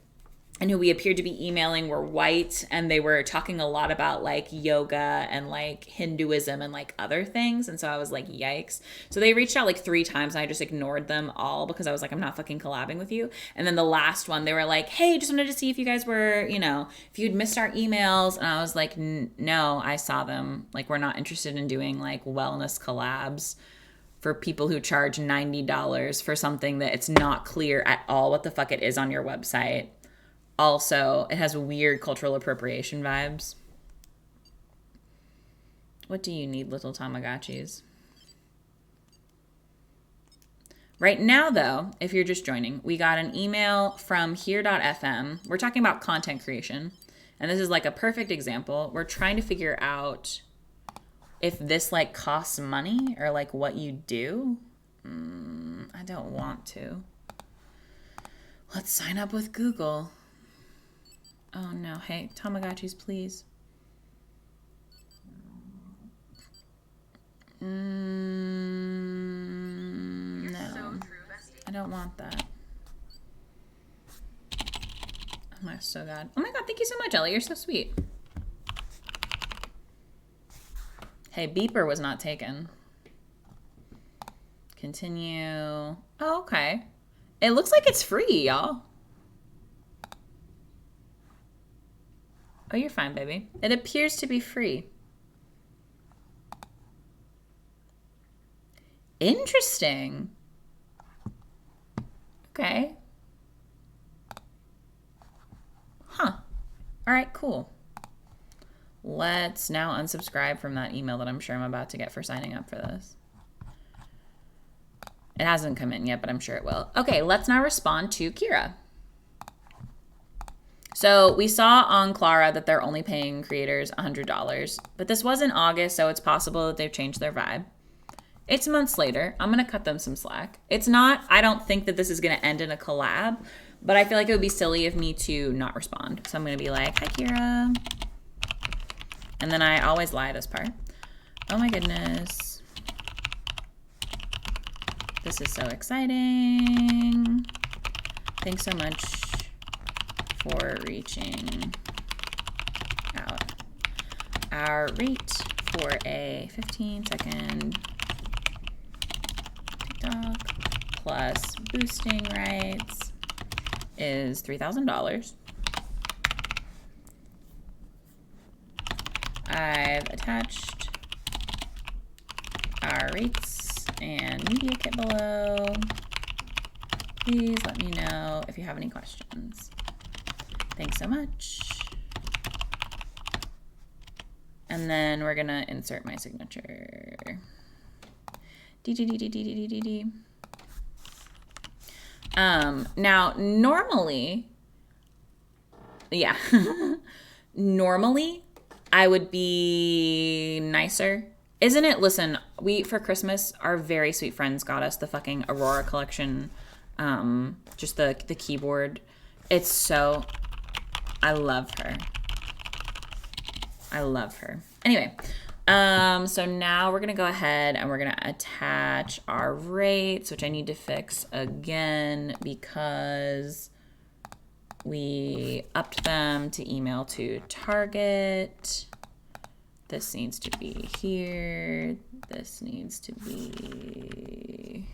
and who we appeared to be emailing were white, and they were talking a lot about like yoga and like Hinduism and like other things. And so I was like, yikes. So they reached out like 3 times, and I just ignored them all because I was like, I'm not fucking collabing with you. And then the last one, they were like, hey, just wanted to see if you guys were, if you'd missed our emails. And I was like, no, I saw them. Like, we're not interested in doing like wellness collabs for people who charge $90 for something that it's not clear at all what the fuck it is on your website. Also, it has weird cultural appropriation vibes. What do you need, little Tamagotchis? Right now, though, if you're just joining, we got an email from here.fm. We're talking about content creation, and this is like a perfect example. We're trying to figure out if this like costs money or like what you do. I don't want to. Let's sign up with Google. Oh no, hey, Tamagotchis, please. No, I don't want that. Oh my, so God. Oh my God, thank you so much, Ellie. You're so sweet. Hey, beeper was not taken. Continue. Oh, okay. It looks like it's free, y'all. Oh, you're fine, baby. It appears to be free. Interesting. Okay. Huh. All right, cool. Let's now unsubscribe from that email that I'm sure I'm about to get for signing up for this. It hasn't come in yet, but I'm sure it will. Okay, let's now respond to Kira. So we saw on Clara that they're only paying creators $100, but this was in August, so it's possible that they've changed their vibe. It's months later. I'm going to cut them some slack. It's not, I don't think that this is going to end in a collab, but I feel like it would be silly of me to not respond. So I'm going to be like, hi, Kira. And then I always lie this part. Oh my goodness. This is so exciting. Thanks so much for reaching out. Our rate for a 15-second TikTok plus boosting rights is $3,000. I've attached our rates and media kit below. Please let me know if you have any questions. Thanks so much. And then we're gonna insert my signature. Now normally, yeah, normally I would be nicer. Isn't it? Listen, we, for Christmas, our very sweet friends got us the fucking Aurora collection. Just the keyboard. It's so, I love her. I love her. Anyway, so now we're going to go ahead and we're going to attach our rates, which I need to fix again because we upped them to email to Target. This needs to be here. This needs to be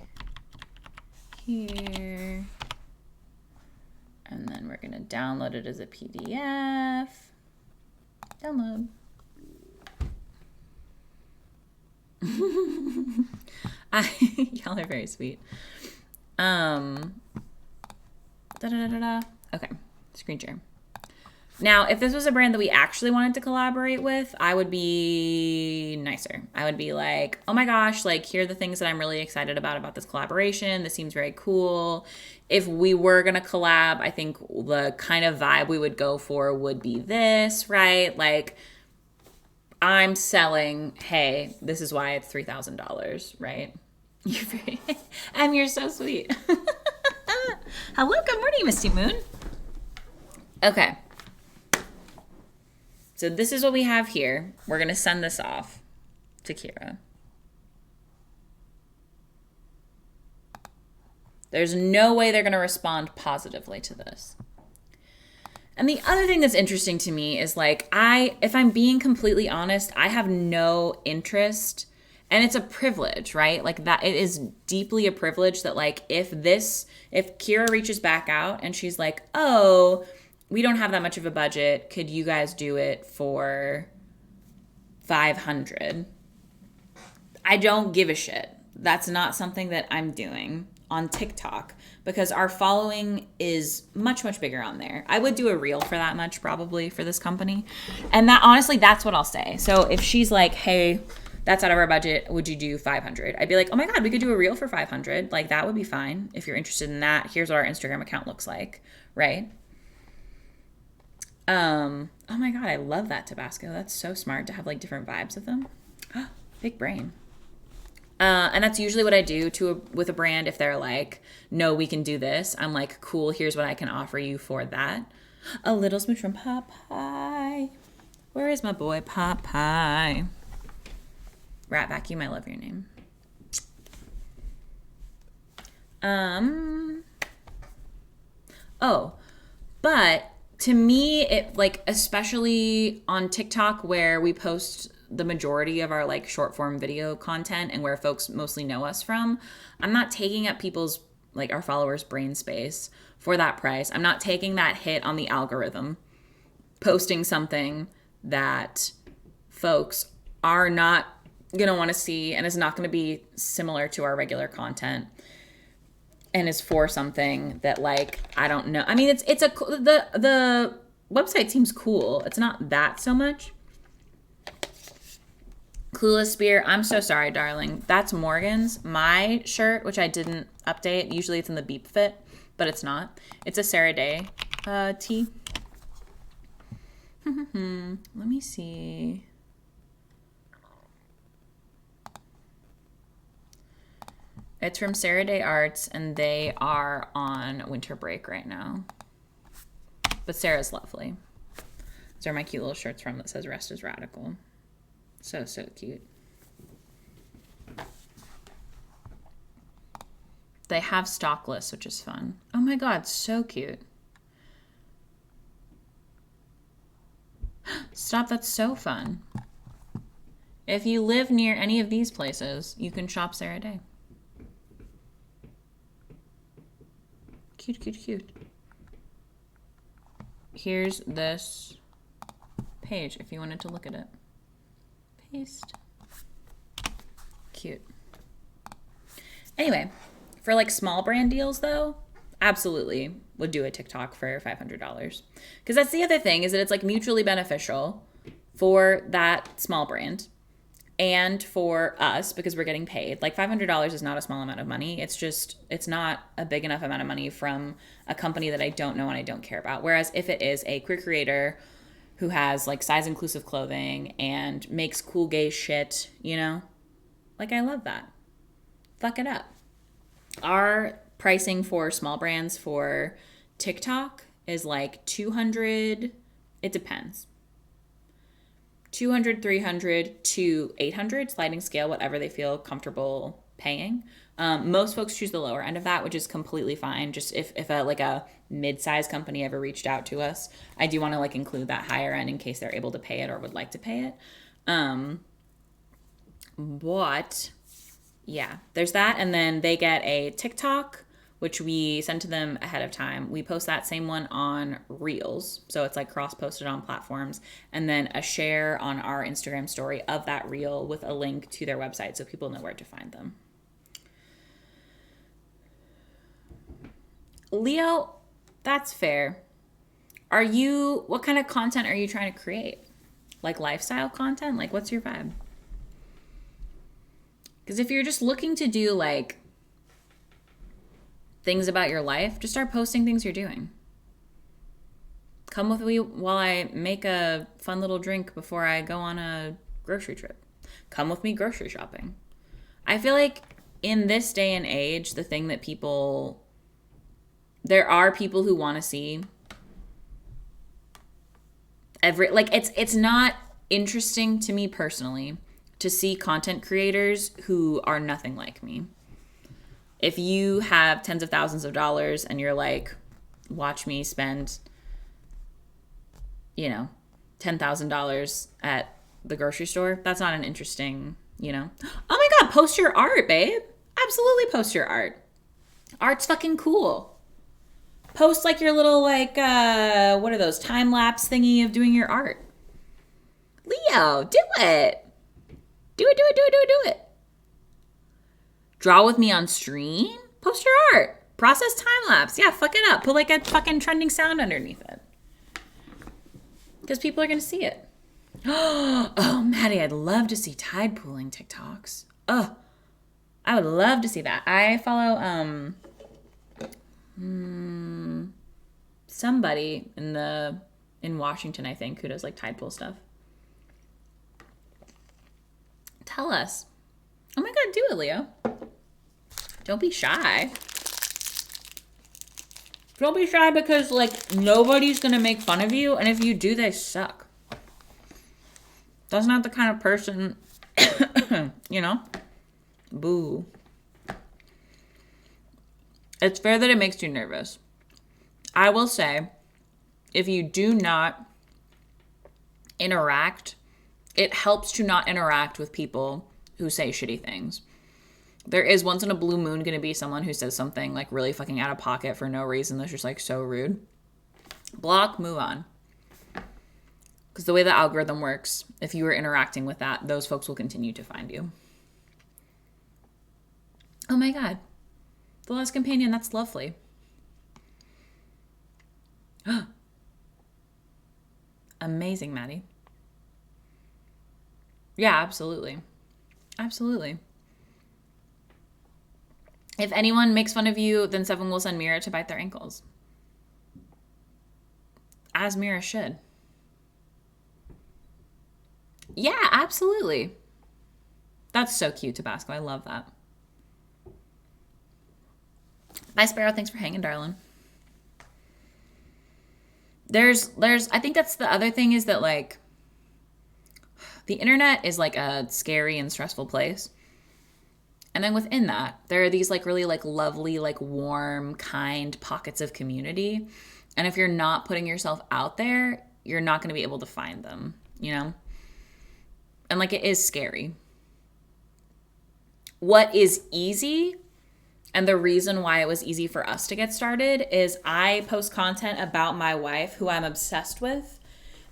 here. And then we're going to download it as a PDF. Download. Y'all are very sweet. Okay, screen share. Now, if this was a brand that we actually wanted to collaborate with, I would be nicer. I would be like, oh my gosh, like, here are the things that I'm really excited about this collaboration. This seems very cool. If we were going to collab, I think the kind of vibe we would go for would be this, right? Like, I'm selling, hey, this is why it's $3,000, right? You're very, you're so sweet. Hello, good morning, Misty Moon. Okay. So this is what we have here. We're going to send this off to Kira. There's no way they're going to respond positively to this. And the other thing that's interesting to me is, like, if I'm being completely honest, I have no interest, and it's a privilege, right? Like, that it is deeply a privilege that, like, if Kira reaches back out and she's like, oh, we don't have that much of a budget, could you guys do it for $500? I don't give a shit. That's not something that I'm doing on TikTok because our following is much, much bigger on there. I would do a reel for that much probably for this company. And that, honestly, that's what I'll say. So if she's like, hey, that's out of our budget, would you do 500? I'd be like, oh my God, we could do a reel for 500. Like, that would be fine. If you're interested in that, here's what our Instagram account looks like, right? Oh my God, I love that Tabasco. That's so smart to have, like, different vibes of them. Big brain. And that's usually what I do with a brand. If they're like, no, we can do this, I'm like, cool, here's what I can offer you for that. A little smooch from Popeye. Where is my boy Popeye? Rat Vacuum, I love your name. Oh, but to me, it like, especially on TikTok where we post the majority of our like short form video content and where folks mostly know us from, I'm not taking up people's like our followers' brain space for that price. I'm not taking that hit on the algorithm, posting something that folks are not going to want to see and is not going to be similar to our regular content and is for something that like, I don't know. I mean, the website seems cool. It's not that so much. Clueless Spear, I'm so sorry, darling. That's Morgan's. My shirt, which I didn't update, usually it's in the Beep Fit, but it's not. It's a Sarah Day tee. Let me see. It's from Sarah Day Arts, and they are on winter break right now. But Sarah's lovely. These are my cute little shirts from that says Rest is Radical. So cute. They have stockless, which is fun. Oh my God, so cute. Stop, that's so fun. If you live near any of these places, you can shop Sarah Day. Cute. Here's this page if you wanted to look at it. Paste. Cute. Anyway, for like small brand deals though, absolutely would do a TikTok for $500. Because that's the other thing, is that it's like mutually beneficial for that small brand and for us because we're getting paid. Like $500 is not a small amount of money. It's not a big enough amount of money from a company that I don't know and I don't care about. Whereas if it is a queer creator who has like size inclusive clothing and makes cool gay shit, you know, like I love that. Fuck it up. Our pricing for small brands for TikTok is like 200. It depends. 200, 300 to 800, sliding scale, whatever they feel comfortable paying. Most folks choose the lower end of that, which is completely fine. Just if a mid-sized company ever reached out to us, I do want to like include that higher end in case they're able to pay it or would like to pay it. But yeah, there's that. And then they get a TikTok, which we send to them ahead of time. We post that same one on Reels. So it's like cross-posted on platforms. And then a share on our Instagram story of that Reel with a link to their website so people know where to find them. Leo, that's fair. What kind of content are you trying to create? Like lifestyle content? Like what's your vibe? Because if you're just looking to do like things about your life, just start posting things you're doing. Come with me while I make a fun little drink before I go on a grocery trip. Come with me grocery shopping. I feel like in this day and age, the thing that there are people who want to see it's not interesting to me personally to see content creators who are nothing like me. If you have tens of thousands of dollars and you're like, watch me spend, $10,000 at the grocery store, that's not an interesting, Oh my God, post your art, babe. Absolutely post your art. Art's fucking cool. Post like your little what are those, time-lapse thingy of doing your art. Leo, do it. Do it. Draw with me on stream? Post your art. Process time-lapse. Yeah, fuck it up. Put like a fucking trending sound underneath it. Because people are going to see it. Oh, Maddie, I'd love to see tide pooling TikToks. Oh, I would love to see that. I follow somebody in Washington, I think, who does like tide pool stuff. Tell us. Oh my God, do it, Leo. Don't be shy. Don't be shy because, like, nobody's going to make fun of you. And if you do, they suck. That's not the kind of person, you know? Boo. It's fair that it makes you nervous. I will say, if you do not interact, it helps to not interact with people who say shitty things. There is once in a blue moon going to be someone who says something like really fucking out of pocket for no reason that's just like so rude. Block, move on. Because the way the algorithm works, if you are interacting with that, those folks will continue to find you. Oh my God. The Lost Companion, that's lovely. Amazing, Maddie. Yeah, absolutely. Absolutely. If anyone makes fun of you, then Seven will send Mira to bite their ankles. As Mira should. Yeah, absolutely. That's so cute, Tabasco. I love that. Bye, Sparrow. Thanks for hanging, darling. There's, I think that's the other thing is that, like, the internet is, like, a scary and stressful place. And then within that, there are these, like, really, like, lovely, like, warm, kind pockets of community. And if you're not putting yourself out there, you're not going to be able to find them, you know? And, like, it is scary. What is easy, and the reason why it was easy for us to get started, is I post content about my wife, who I'm obsessed with.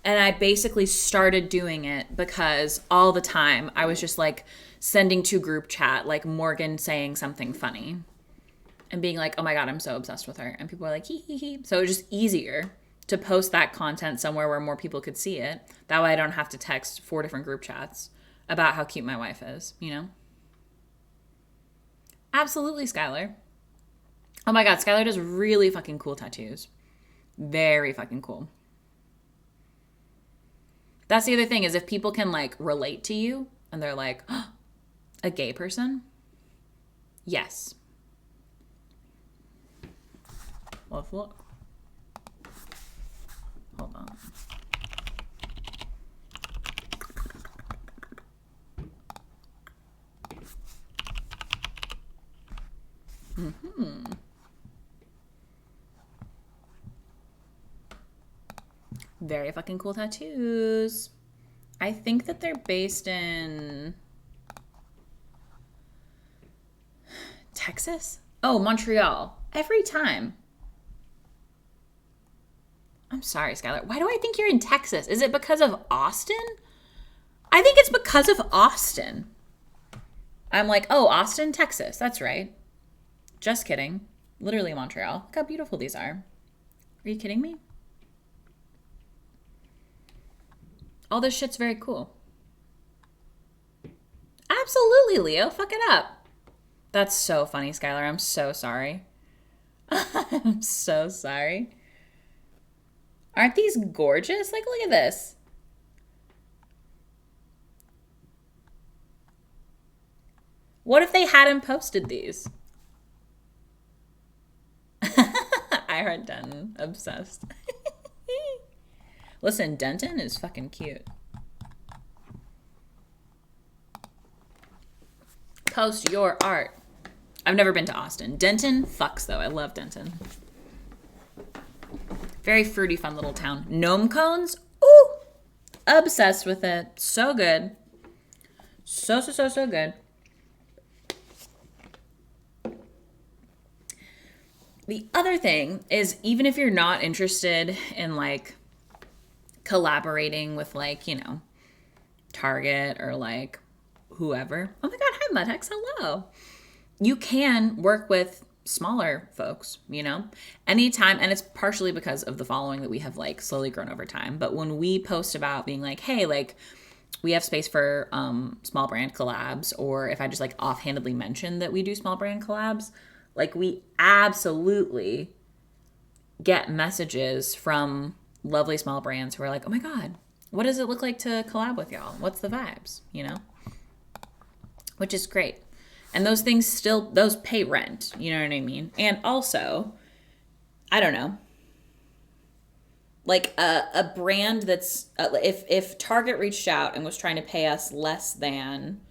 And I basically started doing it because all the time I was just, like, sending to group chat, like, Morgan saying something funny. And being like, oh my God, I'm so obsessed with her. And people are like, hee hee hee. So it was just easier to post that content somewhere where more people could see it. That way I don't have to text 4 different group chats about how cute my wife is, you know? Absolutely, Skylar. Oh my God, Skylar does really fucking cool tattoos. Very fucking cool. That's the other thing is if people can, like, relate to you and they're like, oh, a gay person? Yes. Let's look. Hold on. Mm-hmm. Very fucking cool tattoos. I think that they're based in Texas? Oh, Montreal. Every time. I'm sorry, Skylar. Why do I think you're in Texas? Is it because of Austin? I think it's because of Austin. I'm like, oh, Austin, Texas. That's right. Just kidding. Literally Montreal. Look how beautiful these are. Are you kidding me? All this shit's very cool. Absolutely, Leo. Fuck it up. That's so funny, Skylar. I'm so sorry. I'm so sorry. Aren't these gorgeous? Like, look at this. What if they hadn't posted these? I heard Denton. Obsessed. Listen, Denton is fucking cute. Post your art. I've never been to Austin. Denton fucks, though. I love Denton. Very fruity, fun little town. Gnome cones? Ooh! Obsessed with it. So good. So good. The other thing is, even if you're not interested in, like, collaborating with, like, you know, Target or, like, whoever. Oh my God, hi, Mudhex, hello. You can work with smaller folks, you know, anytime. And it's partially because of the following that we have, like, slowly grown over time. But when we post about being like, hey, like, we have space for small brand collabs, or if I just, like, offhandedly mention that we do small brand collabs, like, we absolutely get messages from lovely small brands who are like, oh my God, what does it look like to collab with y'all? What's the vibes, you know? Which is great. And those things still, those pay rent. You know what I mean? And also, I don't know, like a brand that's, if Target reached out and was trying to pay us less than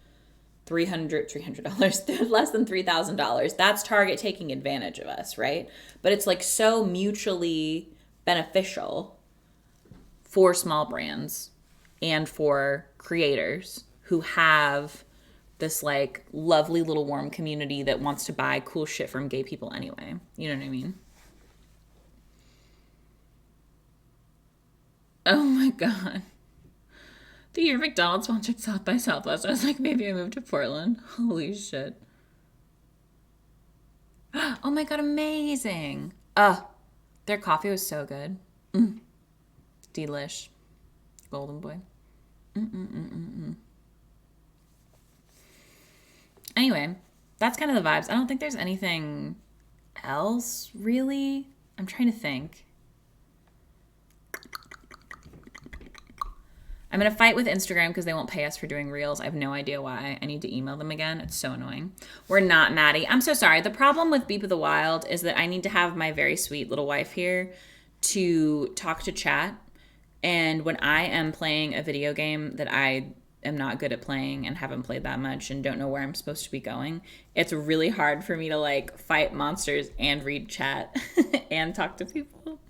$300 less than $3,000, that's Target taking advantage of us, right? But it's like so mutually beneficial for small brands and for creators who have this like lovely little warm community that wants to buy cool shit from gay people anyway. You know what I mean? Oh my God. The year McDonald's sponsored South by Southwest, I was like, maybe I moved to Portland. Holy shit. Oh my God, amazing. Their coffee was so good. Delish. Golden boy. Anyway, that's kind of the vibes. I don't think there's anything else, really. I'm trying to think. I'm going to fight with Instagram because they won't pay us for doing reels. I have no idea why. I need to email them again. It's so annoying. We're not, Maddie. I'm so sorry. The problem with Beep of the Wild is that I need to have my very sweet little wife here to talk to chat. And when I am playing a video game that I am not good at playing and haven't played that much and don't know where I'm supposed to be going, it's really hard for me to like fight monsters and read chat and talk to people.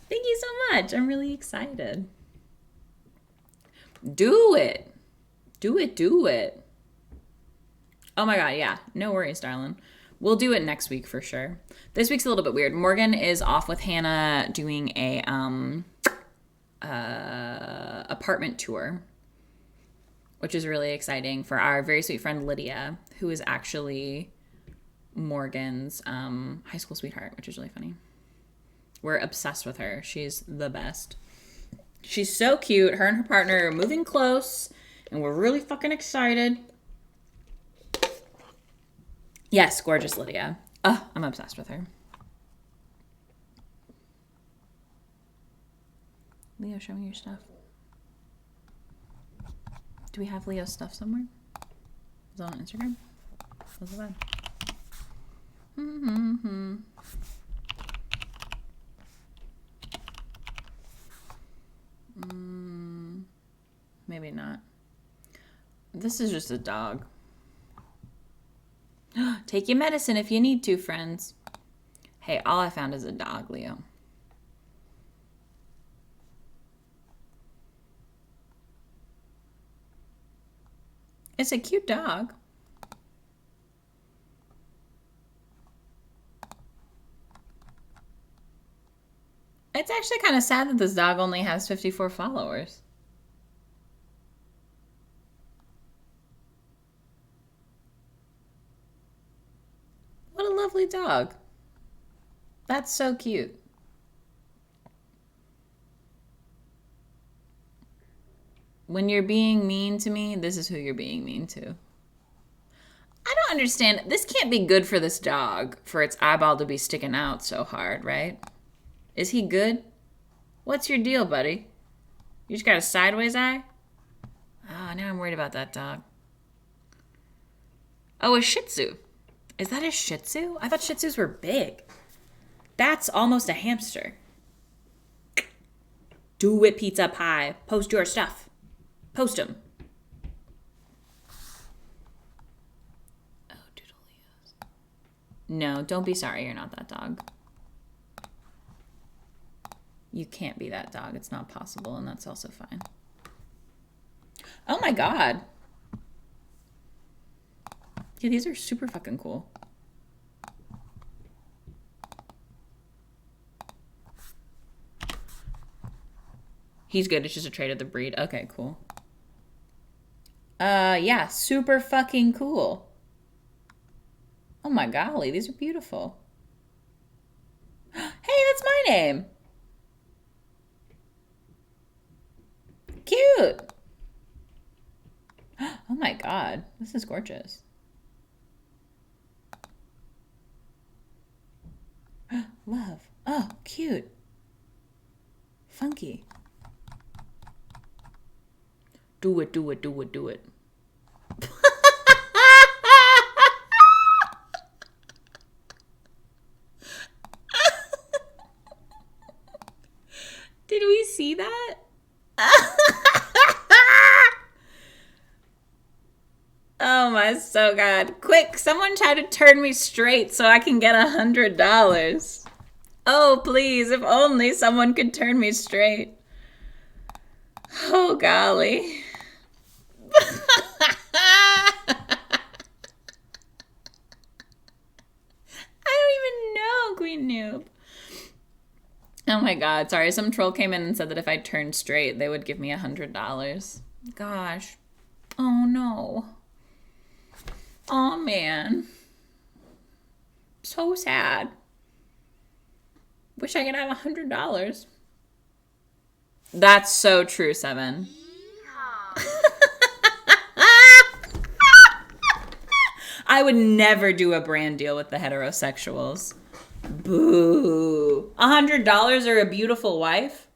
Thank you so much. I'm really excited. Do it. Do it. Oh my God, yeah. No worries, darling. We'll do it next week for sure. This week's a little bit weird. Morgan is off with Hannah doing a apartment tour, which is really exciting for our very sweet friend Lydia, who is actually Morgan's high school sweetheart, which is really funny. We're obsessed with her. She's the best. She's so cute. Her and her partner are moving close, and we're really fucking excited. Yes, gorgeous Lydia. Oh, I'm obsessed with her. Leo, show me your stuff. Do we have Leo's stuff somewhere? Is it on Instagram? What's the vibe? Maybe not. This is just a dog. Take your medicine if you need to, friends. Hey, all I found is a dog, Leo. It's a cute dog. It's actually kind of sad that this dog only has 54 followers. What a lovely dog. That's so cute. When you're being mean to me, this is who you're being mean to. I don't understand. This can't be good for this dog, for its eyeball to be sticking out so hard, right? Is he good? What's your deal, buddy? You just got a sideways eye? Oh, now I'm worried about that dog. Oh, a Shih Tzu. Is that a Shih Tzu? I thought Shih Tzus were big. That's almost a hamster. Do it, pizza pie. Post your stuff. Post them. Oh, doodleios. No, don't be sorry you're not that dog. You can't be that dog. It's not possible, and that's also fine. Oh my God. Yeah, these are super fucking cool. He's good. It's just a trait of the breed. Okay, cool. Yeah, super fucking cool. Oh my golly, these are beautiful. Hey, that's my name. Cute. Oh my God, this is gorgeous. Love. Oh, cute. Funky. Do it, do it, do it, do it. Did we see that? Oh my so God. Quick, someone try to turn me straight so I can get $100. Oh, please, if only someone could turn me straight. Oh, golly. I don't even know, Queen Noob. Oh my God, sorry. Some troll came in and said that if I turned straight, they would give me $100. Gosh. Oh no. Oh man. So sad. Wish I could have $100. That's so true, Seven. I would never do a brand deal with the heterosexuals. Boo. $100 or a beautiful wife?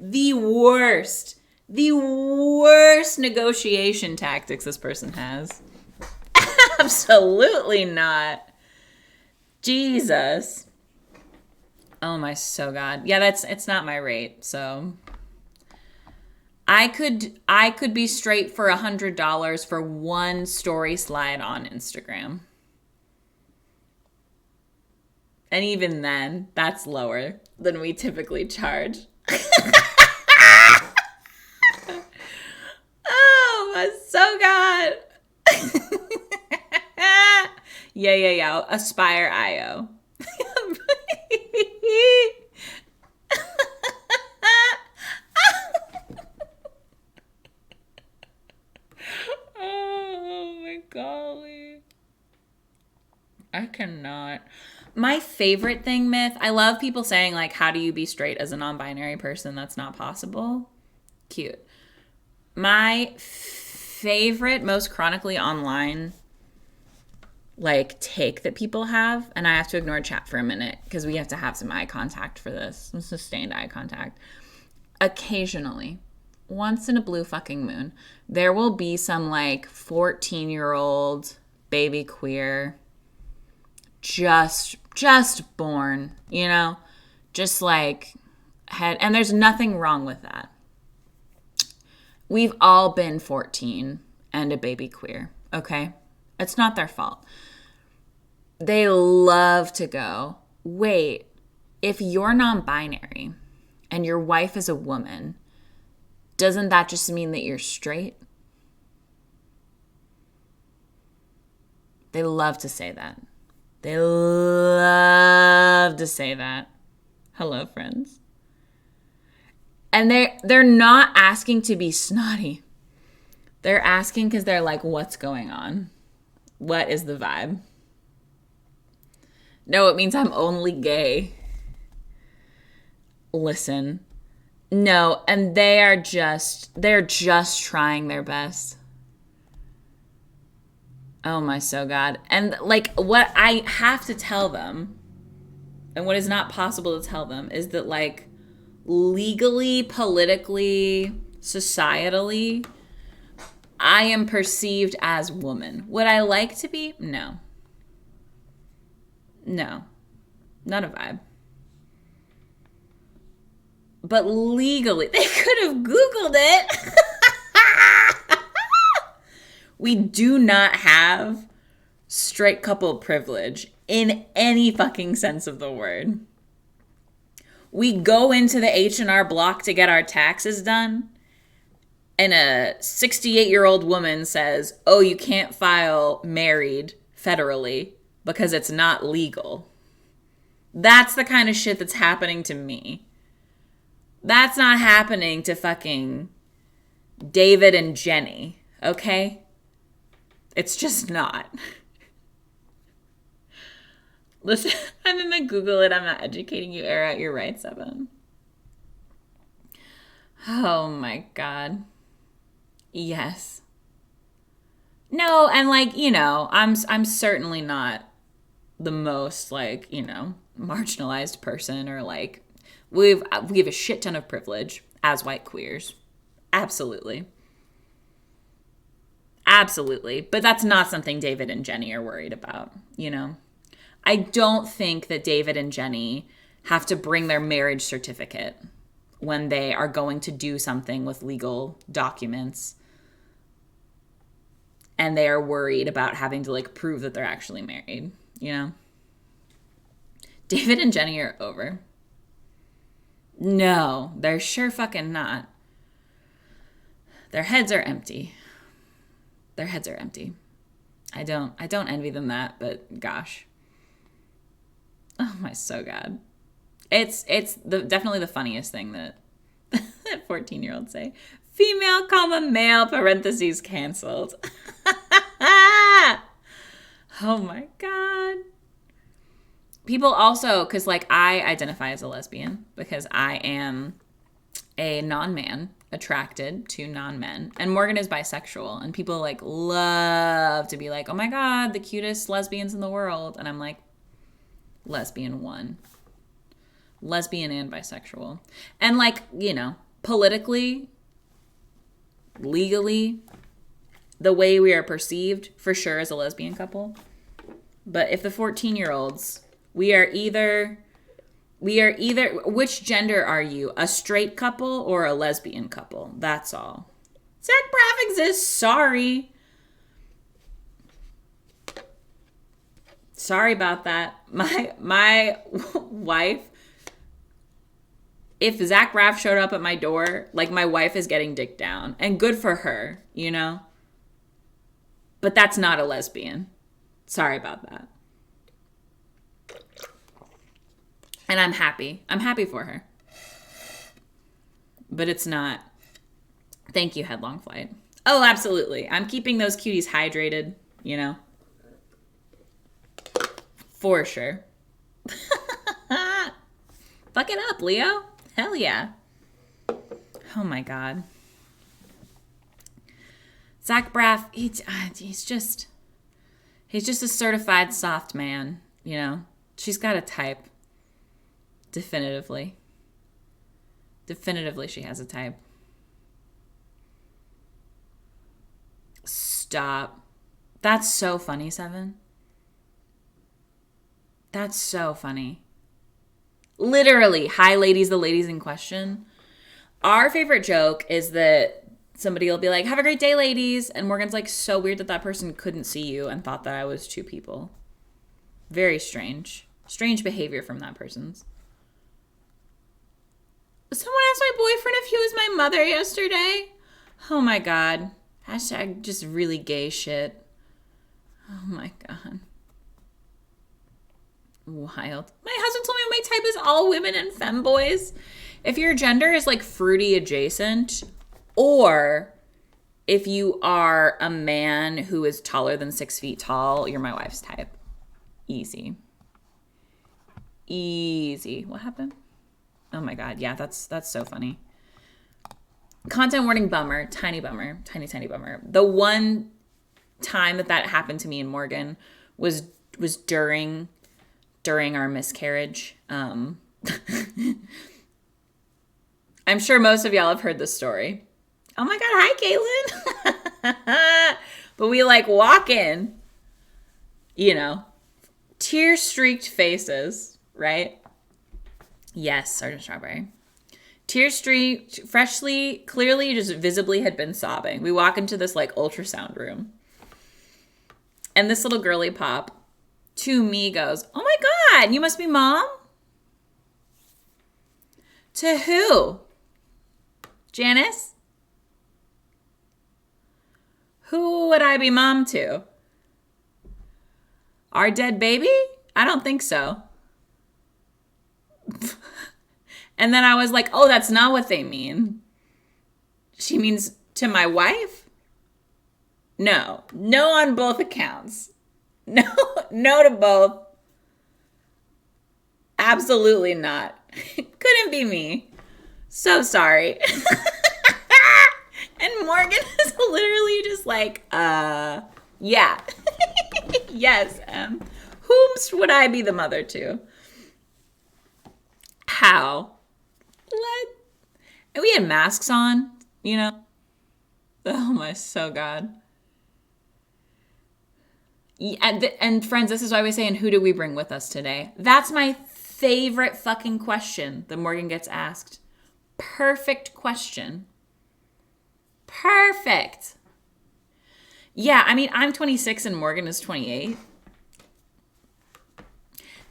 The worst negotiation tactics this person has. Absolutely not. Jesus. Oh my so God. Yeah, it's not my rate, so I could be straight for $100 for one story slide on Instagram. And even then, that's lower than we typically charge. Oh my so God. Yeah. Aspire IO. Oh my golly. I cannot. My favorite thing, Myth, I love people saying, like, how do you be straight as a non-binary person? That's not possible. Cute. My favorite, most chronically online, like, take that people have, and I have to ignore chat for a minute because we have to have some eye contact for this, some sustained eye contact. Occasionally, once in a blue fucking moon, there will be some, like, 14-year-old baby queer just born, you know, just like and there's nothing wrong with that. We've all been 14 and a baby queer, okay? It's not their fault. They love to go, wait, if you're non-binary and your wife is a woman, doesn't that just mean that you're straight? They love to say that. They love to say that. Hello, friends. And they're not asking to be snotty. They're asking because they're like, what's going on? What is the vibe? No, it means I'm only gay. Listen. No, and they're just trying their best. Oh my so God. And like what I have to tell them, and what is not possible to tell them, is that like legally, politically, societally, I am perceived as woman. Would I like to be? No. Not a vibe. But legally, they could have Googled it. We do not have straight couple privilege in any fucking sense of the word. We go into the H&R Block to get our taxes done, and a 68-year-old woman says, oh, you can't file married federally because it's not legal. That's the kind of shit that's happening to me. That's not happening to fucking David and Jenny, okay? It's just not. Listen, I'm in the Google it. I'm not educating you, Era. You're right, Seven. Oh my God. Yes. No, and like, you know, I'm certainly not the most like, you know, marginalized person, or like we have a shit ton of privilege as white queers. Absolutely. But that's not something David and Jenny are worried about, you know? I don't think that David and Jenny have to bring their marriage certificate when they are going to do something with legal documents and they are worried about having to like prove that they're actually married, you know? David and Jenny are over. No, they're sure fucking not. Their heads are empty. Their heads are empty. I don't envy them that, but gosh. Oh my, so God. It's definitely the funniest thing that 14-year-olds say. Female, comma, male, parentheses, canceled. Oh my God. People also, because like I identify as a lesbian because I am a non-man attracted to non-men, and Morgan is bisexual, and people like love to be like, oh my God, the cutest lesbians in the world. And I'm like, lesbian one. Lesbian and bisexual. And like, you know, politically, legally, the way we are perceived for sure as a lesbian couple. But if the 14-year-olds, we are either, which gender are you? A straight couple or a lesbian couple? That's all. Zach Braff exists. Sorry. Sorry about that. My wife, if Zach Braff showed up at my door, like my wife is getting dicked down. And good for her, you know? But that's not a lesbian. Sorry about that. And I'm happy. I'm happy for her. But it's not. Thank you, Headlong Flight. Oh, absolutely. I'm keeping those cuties hydrated, you know? For sure. Fuck it up, Leo. Hell yeah. Oh my God. Zach Braff, he's just a certified soft man, you know? She's got a type. Definitively. Definitively she has a type. Stop. That's so funny, Seven. That's so funny. Literally, hi ladies, the ladies in question. Our favorite joke is that somebody will be like, have a great day, ladies. And Morgan's like, so weird that that person couldn't see you and thought that I was two people. Very strange. Strange behavior from that person's. Someone asked my boyfriend if he was my mother yesterday. Oh my God. Hashtag just really gay shit. Oh my God. Wild. My husband told me my type is all women and femboys. If your gender is like fruity adjacent, or if you are a man who is taller than 6 feet tall, you're my wife's type. Easy. Easy. What happened? Oh my God. Yeah, that's so funny. Content warning bummer. Tiny bummer. Tiny, tiny bummer. The one time that happened to me and Morgan was during our miscarriage. I'm sure most of y'all have heard this story. Oh my God, hi, Caitlin. But we like walk in, you know, tear-streaked faces, right? Yes, Sergeant Strawberry. Tear-streaked, freshly, clearly just visibly had been sobbing. We walk into this like ultrasound room. And this little girly pop to me goes, oh my God, you must be mom? To who? Janice? Who would I be mom to? Our dead baby? I don't think so. And then I was like, oh, that's not what they mean. She means to my wife? No. No on both accounts. No to both. Absolutely not. Couldn't be me. So sorry. And Morgan is literally just like, yeah. Yes, whomst would I be the mother to? How? What? And we had masks on, you know? Oh my, so God. And friends, this is why we say, and who do we bring with us today? That's my favorite fucking question that Morgan gets asked Perfect question. Perfect. Yeah, I mean, I'm 26 and Morgan is 28.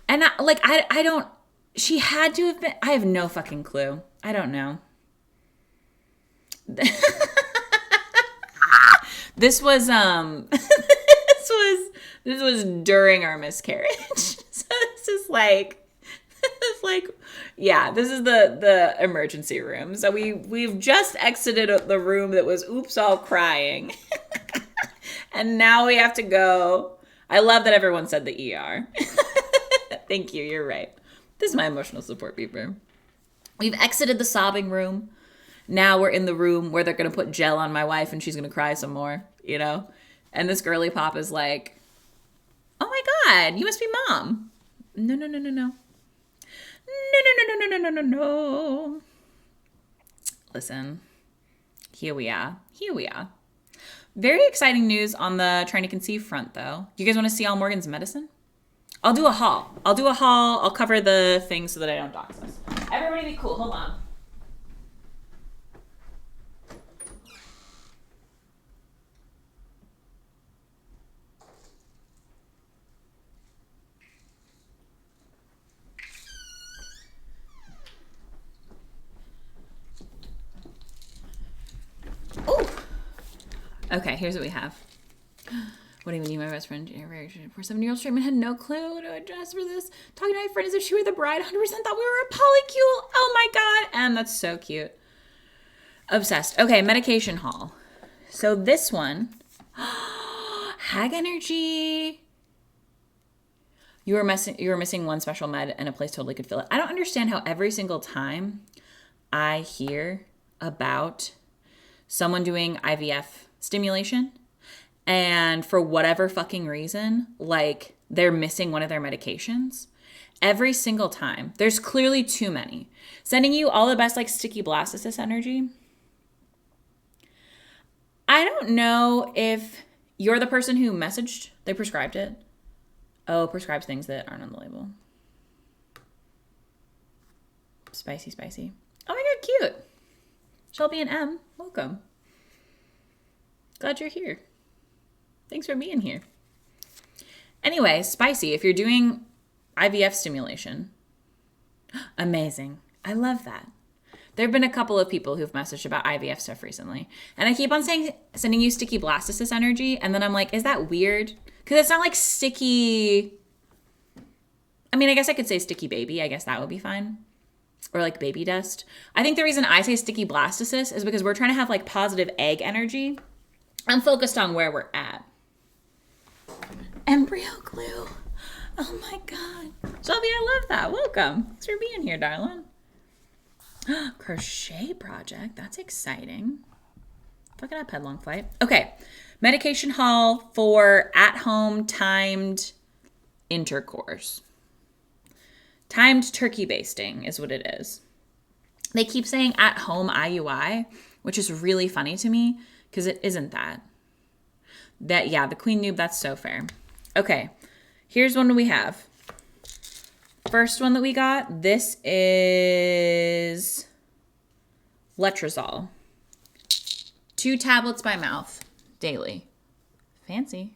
And I don't, she had to have been, I have no fucking clue. I don't know. This was, this was during our miscarriage. So this is like, yeah, this is the emergency room. So we've just exited the room that was oops all crying. And now we have to go. I love that everyone said the ER. Thank you, you're right. This is my emotional support beeper. We've exited the sobbing room. Now we're in the room where they're going to put gel on my wife and she's going to cry some more, you know? And this girly pop is like, oh my God, you must be mom. No. No. Listen, here we are. Very exciting news on the trying to conceive front, though. Do you guys want to see all Morgan's medicine? I'll do a haul. I'll cover the things so that I don't dox us. Everybody be cool. Hold on. Okay, here's what we have. What do you mean, my best friend? For 7-year-old treatment had no clue to adjust for this. Talking to my friend as if she were the bride. 100% thought we were a polycule. Oh my God. And that's so cute. Obsessed. Okay, medication haul. So this one, Hag Energy. You were missing one special med and a place totally could fill it. I don't understand how every single time I hear about someone doing IVF stimulation and for whatever fucking reason, like they're missing one of their medications, every single time, there's clearly too many. Sending you all the best like sticky blastocyst energy. I don't know if you're the person who messaged, they prescribed it. Oh, prescribes things that aren't on the label. Spicy. Oh my God, cute. Shelby and M, welcome. Glad you're here. Thanks for being here. Anyway, spicy. If you're doing IVF stimulation, amazing. I love that. There have been a couple of people who've messaged about IVF stuff recently. And I keep on saying, sending you sticky blastocyst energy. And then I'm like, is that weird? Because it's not like sticky. I mean, I guess I could say sticky baby. I guess that would be fine. Or like baby dust. I think the reason I say sticky blastocyst is because we're trying to have like positive egg energy. I'm focused on where we're at. Embryo glue. Oh my God. Shelby, I love that. Welcome. Thanks for being here, darling. Crochet project. That's exciting. Fucking up headlong flight. Okay. Medication haul for at-home timed intercourse. Timed turkey basting is what it is. They keep saying at-home IUI, which is really funny to me because it isn't that. Yeah, the queen noob, that's so fair. Okay, here's one we have. First one that we got, this is letrozole. 2 tablets by mouth daily. Fancy.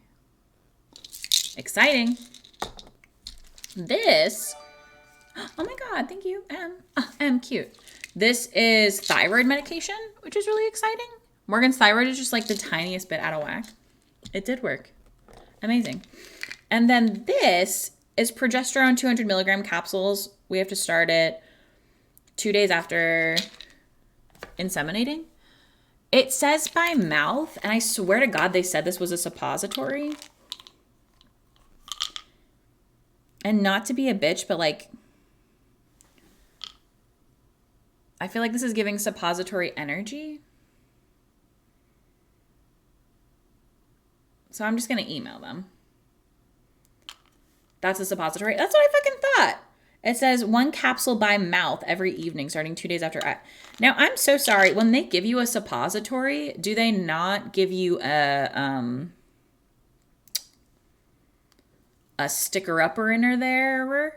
Exciting. This, oh my God, thank you, M, cute. This is thyroid medication, which is really exciting. Morgan's thyroid is just like the tiniest bit out of whack. It did work. Amazing. And then this is progesterone 200 milligram capsules. We have to start it 2 days after inseminating. It says by mouth, and I swear to God they said this was a suppository. And not to be a bitch, but like, I feel like this is giving suppository energy. So I'm just going to email them. That's a suppository. That's what I fucking thought. It says 1 capsule by mouth every evening starting 2 days after. Now, I'm so sorry. When they give you a suppository, do they not give you a sticker-upper in there?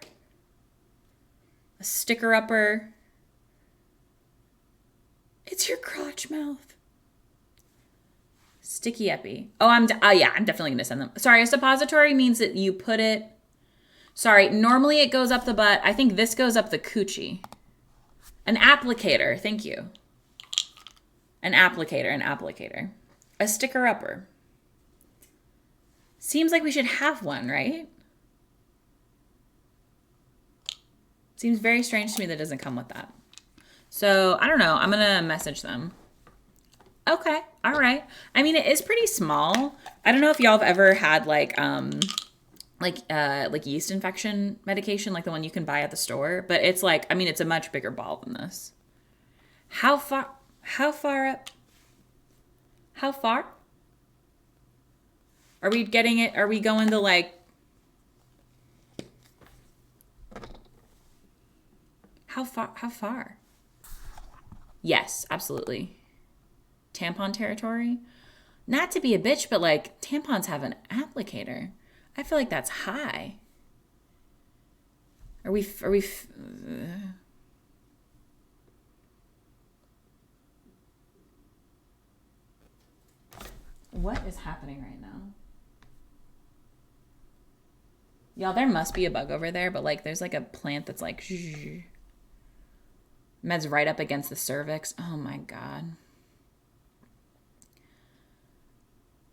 A sticker-upper It's your crotch mouth. Sticky epi. Oh, yeah, I'm definitely going to send them. Sorry, a suppository means that you put it. Sorry, normally it goes up the butt. I think this goes up the coochie. An applicator. Thank you. An applicator. A sticker-upper. Seems like we should have one, right? Seems very strange to me that it doesn't come with that. So, I don't know. I'm going to message them. Okay. All right. I mean, it is pretty small. I don't know if y'all have ever had like yeast infection medication, like the one you can buy at the store, but it's like, I mean, it's a much bigger ball than this. How far up? How far? Are we getting it? Are we going to like, how far? Yes, absolutely. Tampon territory? Not to be a bitch, but like tampons have an applicator. I feel like that's high. Are we What is happening right now? Y'all, there must be a bug over there, but like there's like a plant that's like Med's right up against the cervix. Oh my God.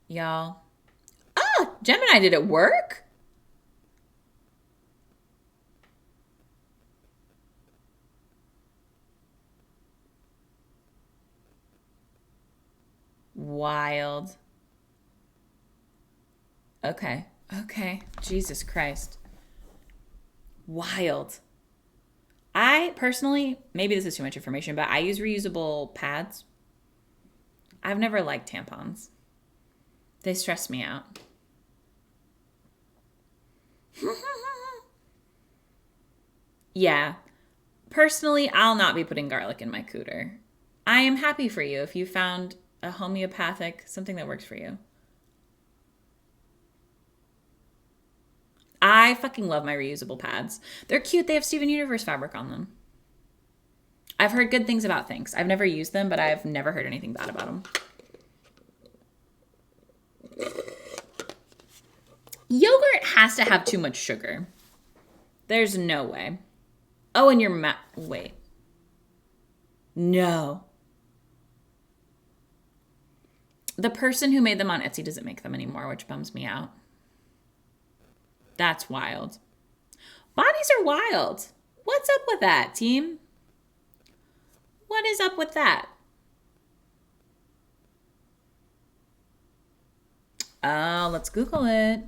Y'all. Ah, Gemini, did it work? Wild. Okay. Jesus Christ. Wild. I personally, maybe this is too much information, but I use reusable pads. I've never liked tampons. They stress me out. Yeah. Personally, I'll not be putting garlic in my cooter. I am happy for you if you found a homeopathic, something that works for you. I fucking love my reusable pads. They're cute. They have Steven Universe fabric on them. I've heard good things about things. I've never used them, but I've never heard anything bad about them. Yogurt has to have too much sugar. There's no way. Oh, and your wait. No. The person who made them on Etsy doesn't make them anymore, which bums me out. That's wild. Bodies are wild. What's up with that, team? What is up with that? Oh, let's Google it.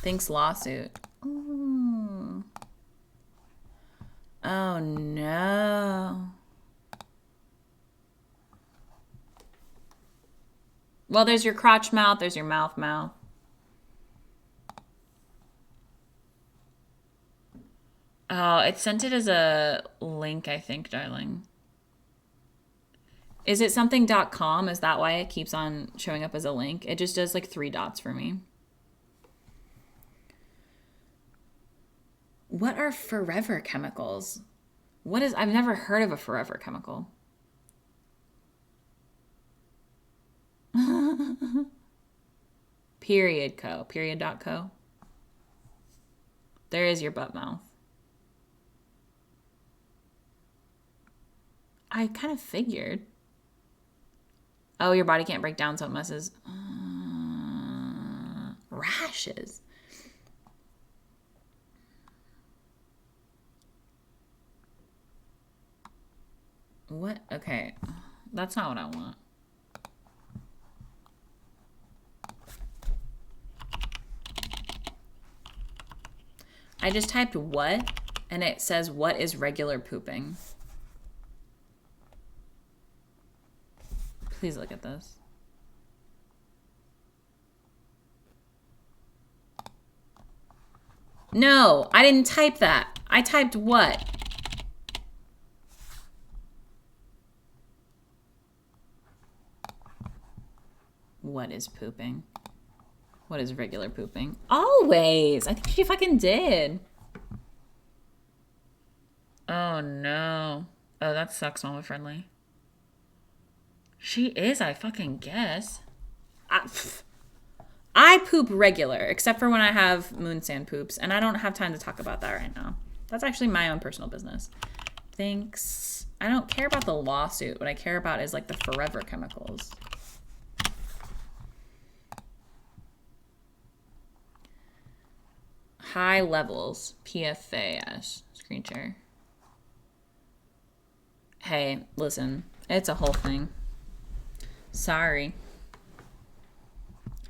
Thanks, lawsuit. Ooh. Oh, no. Well, there's your crotch mouth. There's your mouth. Oh, it sent it as a link, I think, darling. Is it something.com? Is that why it keeps on showing up as a link? It just does like 3 dots for me. What are forever chemicals? I've never heard of a forever chemical. Period.co. There is your butt mouth. I kind of figured. Oh, your body can't break down, so it messes. Rashes. What? Okay. That's not what I want. I just typed what, and it says, what is regular pooping? Please look at this. No, I didn't type that. I typed what? What is pooping? What is regular pooping? Always. I think she fucking did. Oh no. Oh, that sucks, Mama Friendly. She is, I fucking guess. I poop regular, except for when I have moon sand poops, and I don't have time to talk about that right now. That's actually my own personal business. Thanks. I don't care about the lawsuit. What I care about is like the forever chemicals. High levels, PFAS, screen share. Hey, listen, it's a whole thing. Sorry.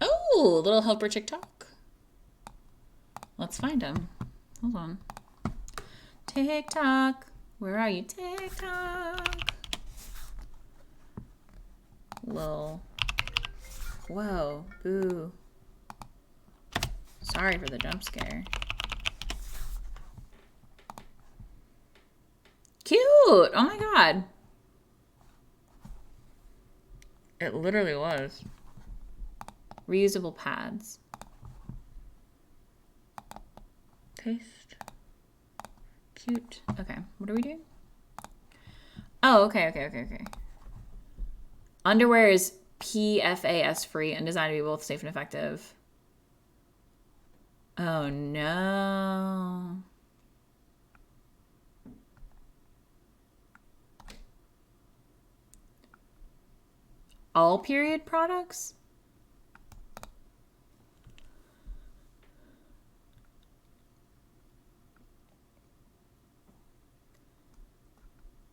Oh, little helper TikTok. Let's find him. Hold on. TikTok. Where are you, TikTok? Lol. Whoa. Boo. Sorry for the jump scare. Cute. Oh my god. It literally was. Reusable pads. Paste. Cute. Okay, what are we doing? Oh, okay. Underwear is PFAS free and designed to be both safe and effective. Oh no. All period products?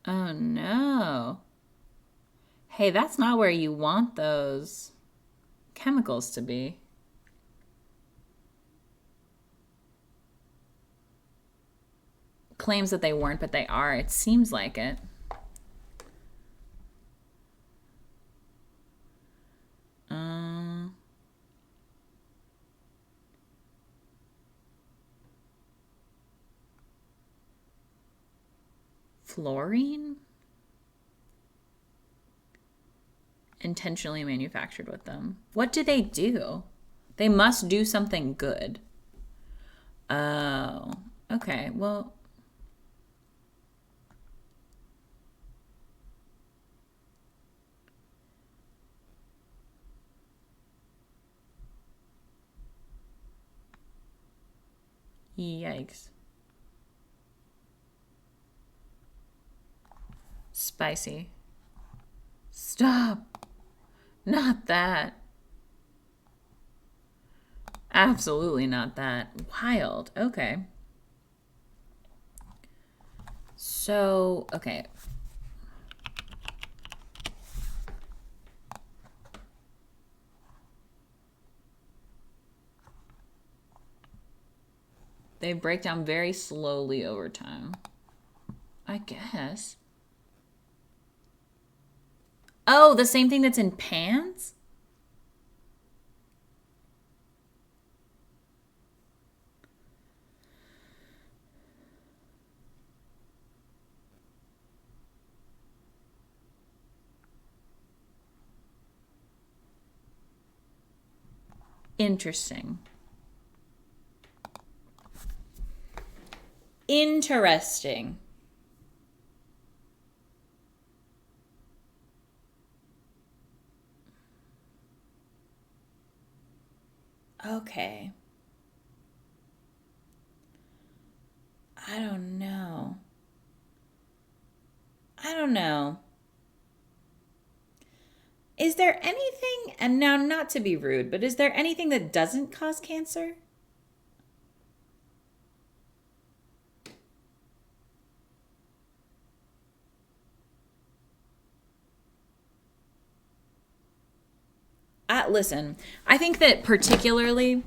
Oh no. Hey, that's not where you want those chemicals to be. Claims that they weren't, but they are. It seems like it. Fluorine? Intentionally manufactured with them. What do they do? They must do something good. Oh, okay. Well, yikes. Spicy. Stop. Not that. Absolutely not that. Wild. Okay. So, okay. They break down very slowly over time. I guess. Oh, the same thing that's in pans? Interesting. Interesting. Okay. I don't know. Is there anything, and now not to be rude, but is there anything that doesn't cause cancer? Listen, I think that particularly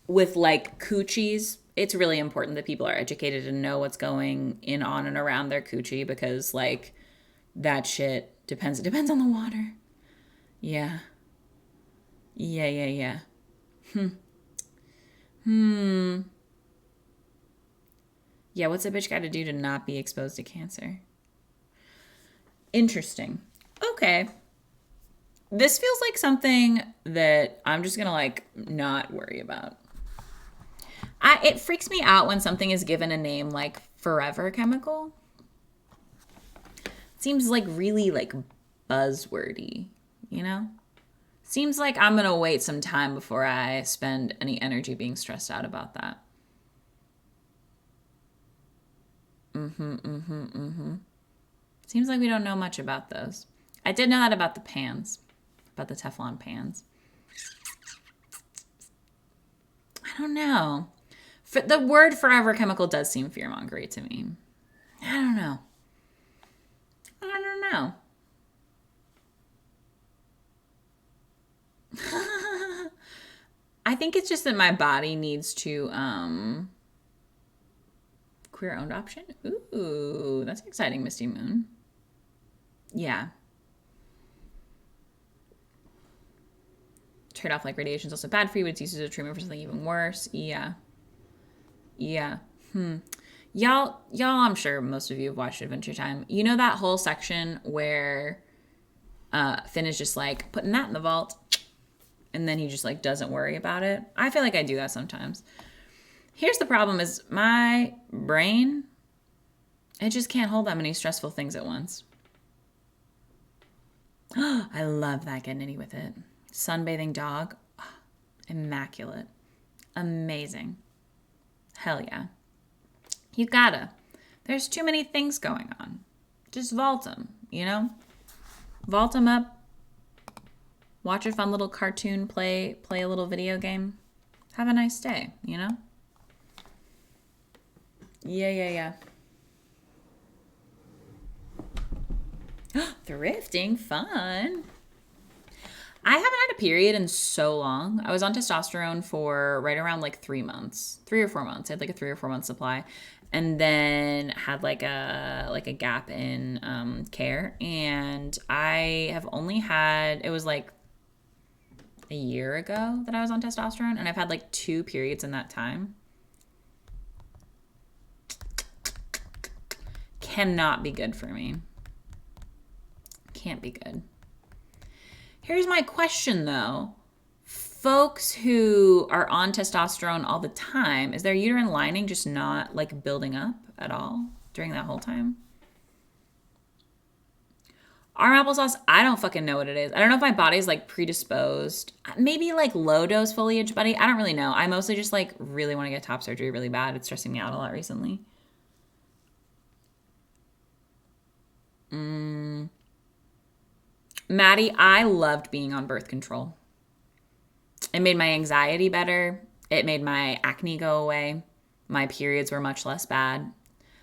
with like coochies, it's really important that people are educated and know what's going in on and around their coochie because like that shit depends. It depends on the water. Yeah. Yeah. Yeah, what's a bitch got to do to not be exposed to cancer? Interesting. Okay. This feels like something that I'm just going to like not worry about. It freaks me out when something is given a name like Forever Chemical. It seems like really like buzzwordy, you know? Seems like I'm going to wait some time before I spend any energy being stressed out about that. Seems like we don't know much about those. I did know that about the pans, about the Teflon pans. I don't know. The word Forever Chemical does seem fear-mongery to me. I don't know. I think it's just that my body needs to queer owned option. Ooh, that's exciting, Misty Moon. Yeah. Trade off like radiation is also bad for you, but it's used as a treatment for something even worse. Yeah. Y'all, I'm sure most of you have watched Adventure Time. You know that whole section where Finn is just like putting that in the vault, and then he just like doesn't worry about it. I feel like I do that sometimes. Here's the problem: is my brain, it just can't hold that many stressful things at once. I love that, getting nitty with it. Sunbathing dog, immaculate, amazing. Hell yeah. You gotta. There's too many things going on. Just vault them, you know? Vault them up. Watch a fun little cartoon, play a little video game. Have a nice day, you know? Yeah. Thrifting, fun. I haven't had a period in so long. I was on testosterone for right around like 3 months, 3 or 4 months. I had like a 3 or 4 month supply, and then had like a gap in care. And I have only had, it was like a year ago that I was on testosterone, and I've had like 2 periods in that time. Cannot be good for me. Can't be good. Here's my question, though. Folks who are on testosterone all the time, is their uterine lining just not like building up at all during that whole time? Arm applesauce, I don't fucking know what it is. I don't know if my body's like predisposed. Maybe like low dose foliage, buddy. I don't really know. I mostly just like really want to get top surgery really bad. It's stressing me out a lot recently. Maddie, I loved being on birth control. It made my anxiety better. It made my acne go away. My periods were much less bad.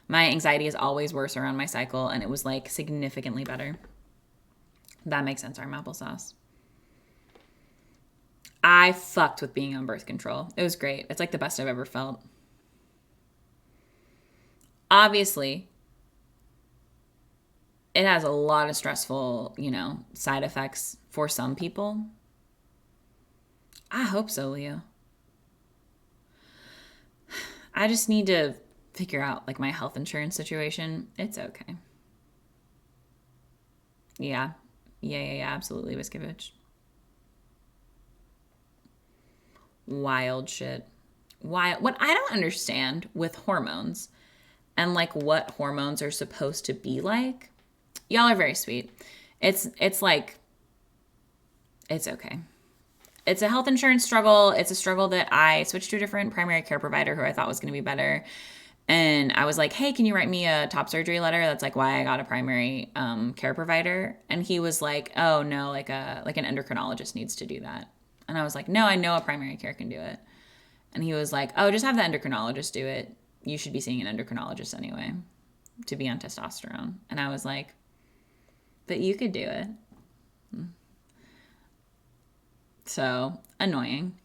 My anxiety is always worse around my cycle, and it was like significantly better. That makes sense, Arm applesauce. I fucked with being on birth control. It was great. It's like the best I've ever felt. Obviously, it has a lot of stressful, side effects for some people. I hope so, Leo. I just need to figure out like my health insurance situation. It's okay. Yeah, absolutely, Viskovich. Wild shit. What I don't understand with hormones and like what hormones are supposed to be like. Y'all are very sweet. It's like, it's okay. It's a health insurance struggle. It's a struggle that I switched to a different primary care provider who I thought was going to be better. And I was like, hey, can you write me a top surgery letter? That's like why I got a primary care provider. And he was like, oh no, like an endocrinologist needs to do that. And I was like, no, I know a primary care can do it. And he was like, oh, just have the endocrinologist do it. You should be seeing an endocrinologist anyway to be on testosterone. And I was like, but you could do it. So annoying.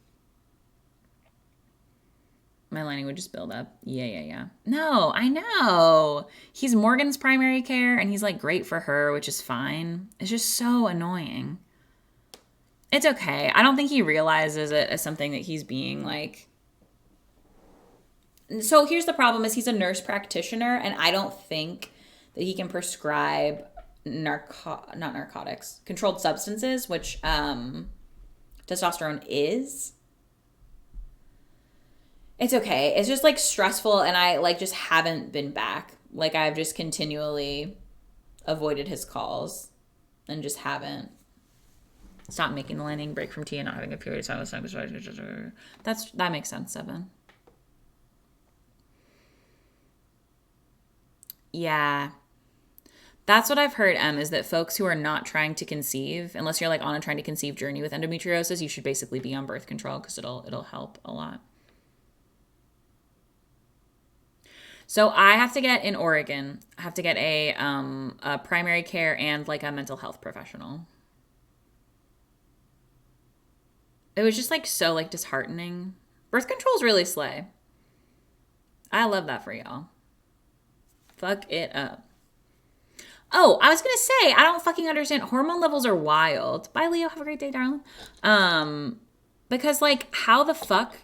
My lining would just build up. Yeah. No, I know. He's Morgan's primary care, and he's like great for her, which is fine. It's just so annoying. It's okay. I don't think he realizes it as something that he's being like. So here's the problem: is he's a nurse practitioner, and I don't think that he can prescribe not narcotics, controlled substances, which testosterone is. It's okay. It's just like stressful, and I like just haven't been back. Like I've just continually avoided his calls and just haven't. Stop making the landing, break from tea, and not having a period of time. That makes sense, Seven. Yeah. That's what I've heard, is that folks who are not trying to conceive, unless you're like on a trying to conceive journey with endometriosis, you should basically be on birth control because it'll help a lot. So I have to get in Oregon. I have to get a primary care and like a mental health professional. It was just like so like disheartening. Birth control is really slay. I love that for y'all. Fuck it up. Oh, I was gonna say I don't fucking understand. Hormone levels are wild. Bye, Leo. Have a great day, darling. Because like how the fuck,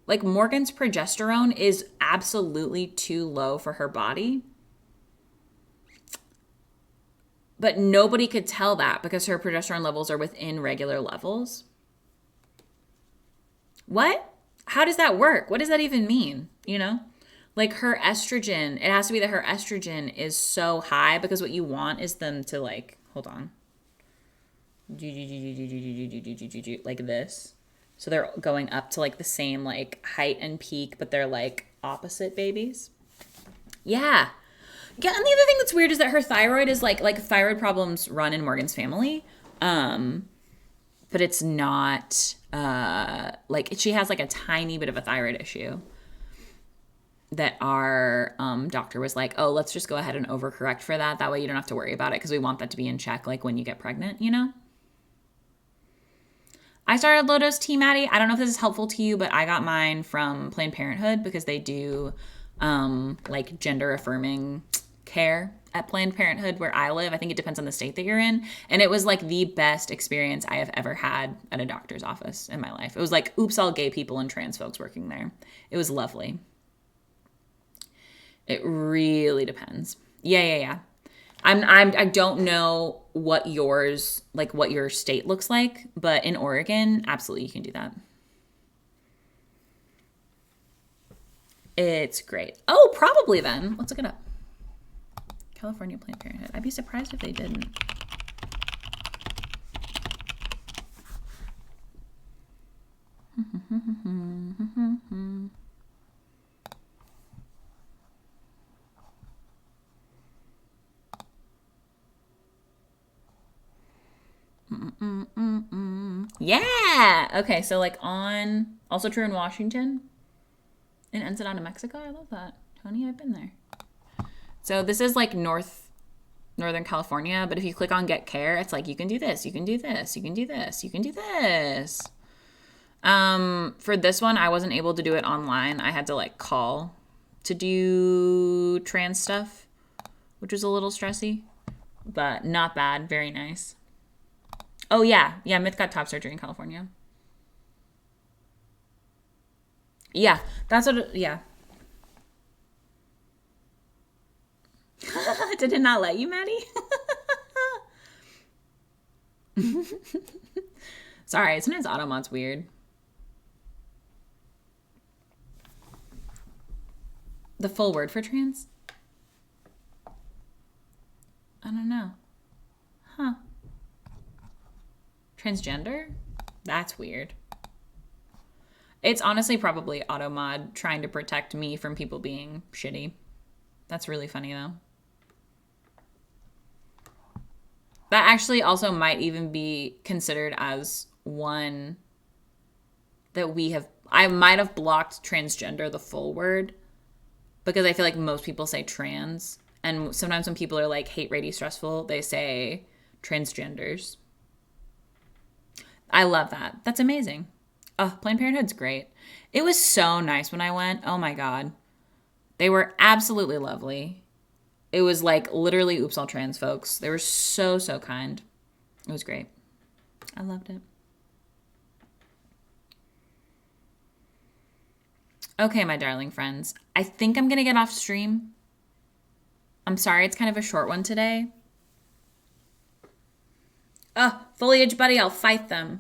like Morgan's progesterone is absolutely too low for her body. But nobody could tell that because her progesterone levels are within regular levels. What? How does that work? What does that even mean? You know? Like her estrogen, it has to be that her estrogen is so high because what you want is them to like, hold on. Like this. So they're going up to like the same like height and peak, but they're like opposite babies. Yeah. Yeah, and the other thing that's weird is that her thyroid is like thyroid problems run in Morgan's family. But it's not like she has like a tiny bit of a thyroid issue that our doctor was like, oh, let's just go ahead and overcorrect for that. That way you don't have to worry about it because we want that to be in check like when you get pregnant, you know? I started low dose tea, Maddie. I don't know if this is helpful to you, but I got mine from Planned Parenthood because they do like gender affirming care at Planned Parenthood where I live. I think it depends on the state that you're in. And it was like the best experience I have ever had at a doctor's office in my life. It was like, oops, all gay people and trans folks working there. It was lovely. It really depends. Yeah. I don't know what yours, like what your state looks like, but in Oregon, absolutely you can do that. It's great. Oh, probably then. Let's look it up. California Planned Parenthood. I'd be surprised if they didn't. Yeah. Okay, so like on, also true in Washington, in Ensenada, Mexico. I love that. Tony, I've been there. So this is like Northern California, but if you click on Get Care, it's like you can do this, you can do this, you can do this, you can do this. For this one, I wasn't able to do it online. I had to like call to do trans stuff, which was a little stressy, but not bad. Very nice. Oh yeah, Myth got top surgery in California. Yeah, that's what. Yeah. Did it not let you, Maddie? Sorry, sometimes Automod's weird. The full word for trans? I don't know. Huh. Transgender? That's weird. It's honestly probably Automod trying to protect me from people being shitty. That's really funny though. That actually also might even be considered as one that I might have blocked transgender, the full word, because I feel like most people say trans. And sometimes when people are like hate radio stressful, they say transgenders. I love that. That's amazing. Oh, Planned Parenthood's great. It was so nice when I went. Oh my God. They were absolutely lovely. It was like literally oops all trans folks. They were so, so kind. It was great. I loved it. Okay, my darling friends. I think I'm going to get off stream. I'm sorry, it's kind of a short one today. Oh, foliage buddy, I'll fight them.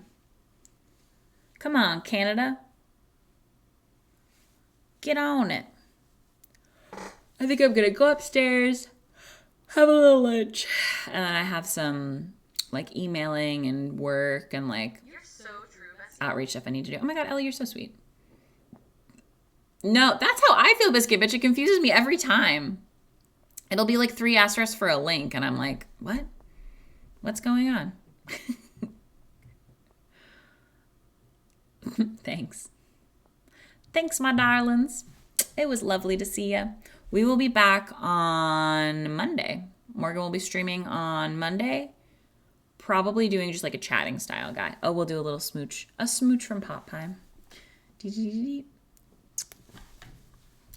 Come on, Canada. Get on it. I think I'm going to go upstairs, have a little lunch, and then I have some like emailing and work and like outreach stuff I need to do. Oh my God, Ellie, you're so sweet. No, that's how I feel, Biscuit Bitch. It confuses me every time. It'll be like 3 asterisks for a link, and I'm like, what? What's going on? Thanks. Thanks, my darlings. It was lovely to see you. We will be back on Monday. Morgan will be streaming on Monday. Probably doing just like a chatting style guy. Oh, we'll do a little smooch. A smooch from Pop Pie.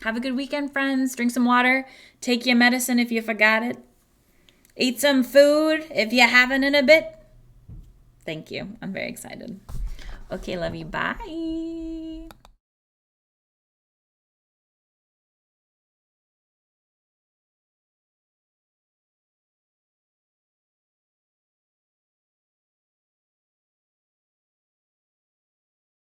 Have a good weekend, friends. Drink some water. Take your medicine if you forgot it. Eat some food if you haven't in a bit. Thank you. I'm very excited. Okay, love you. Bye.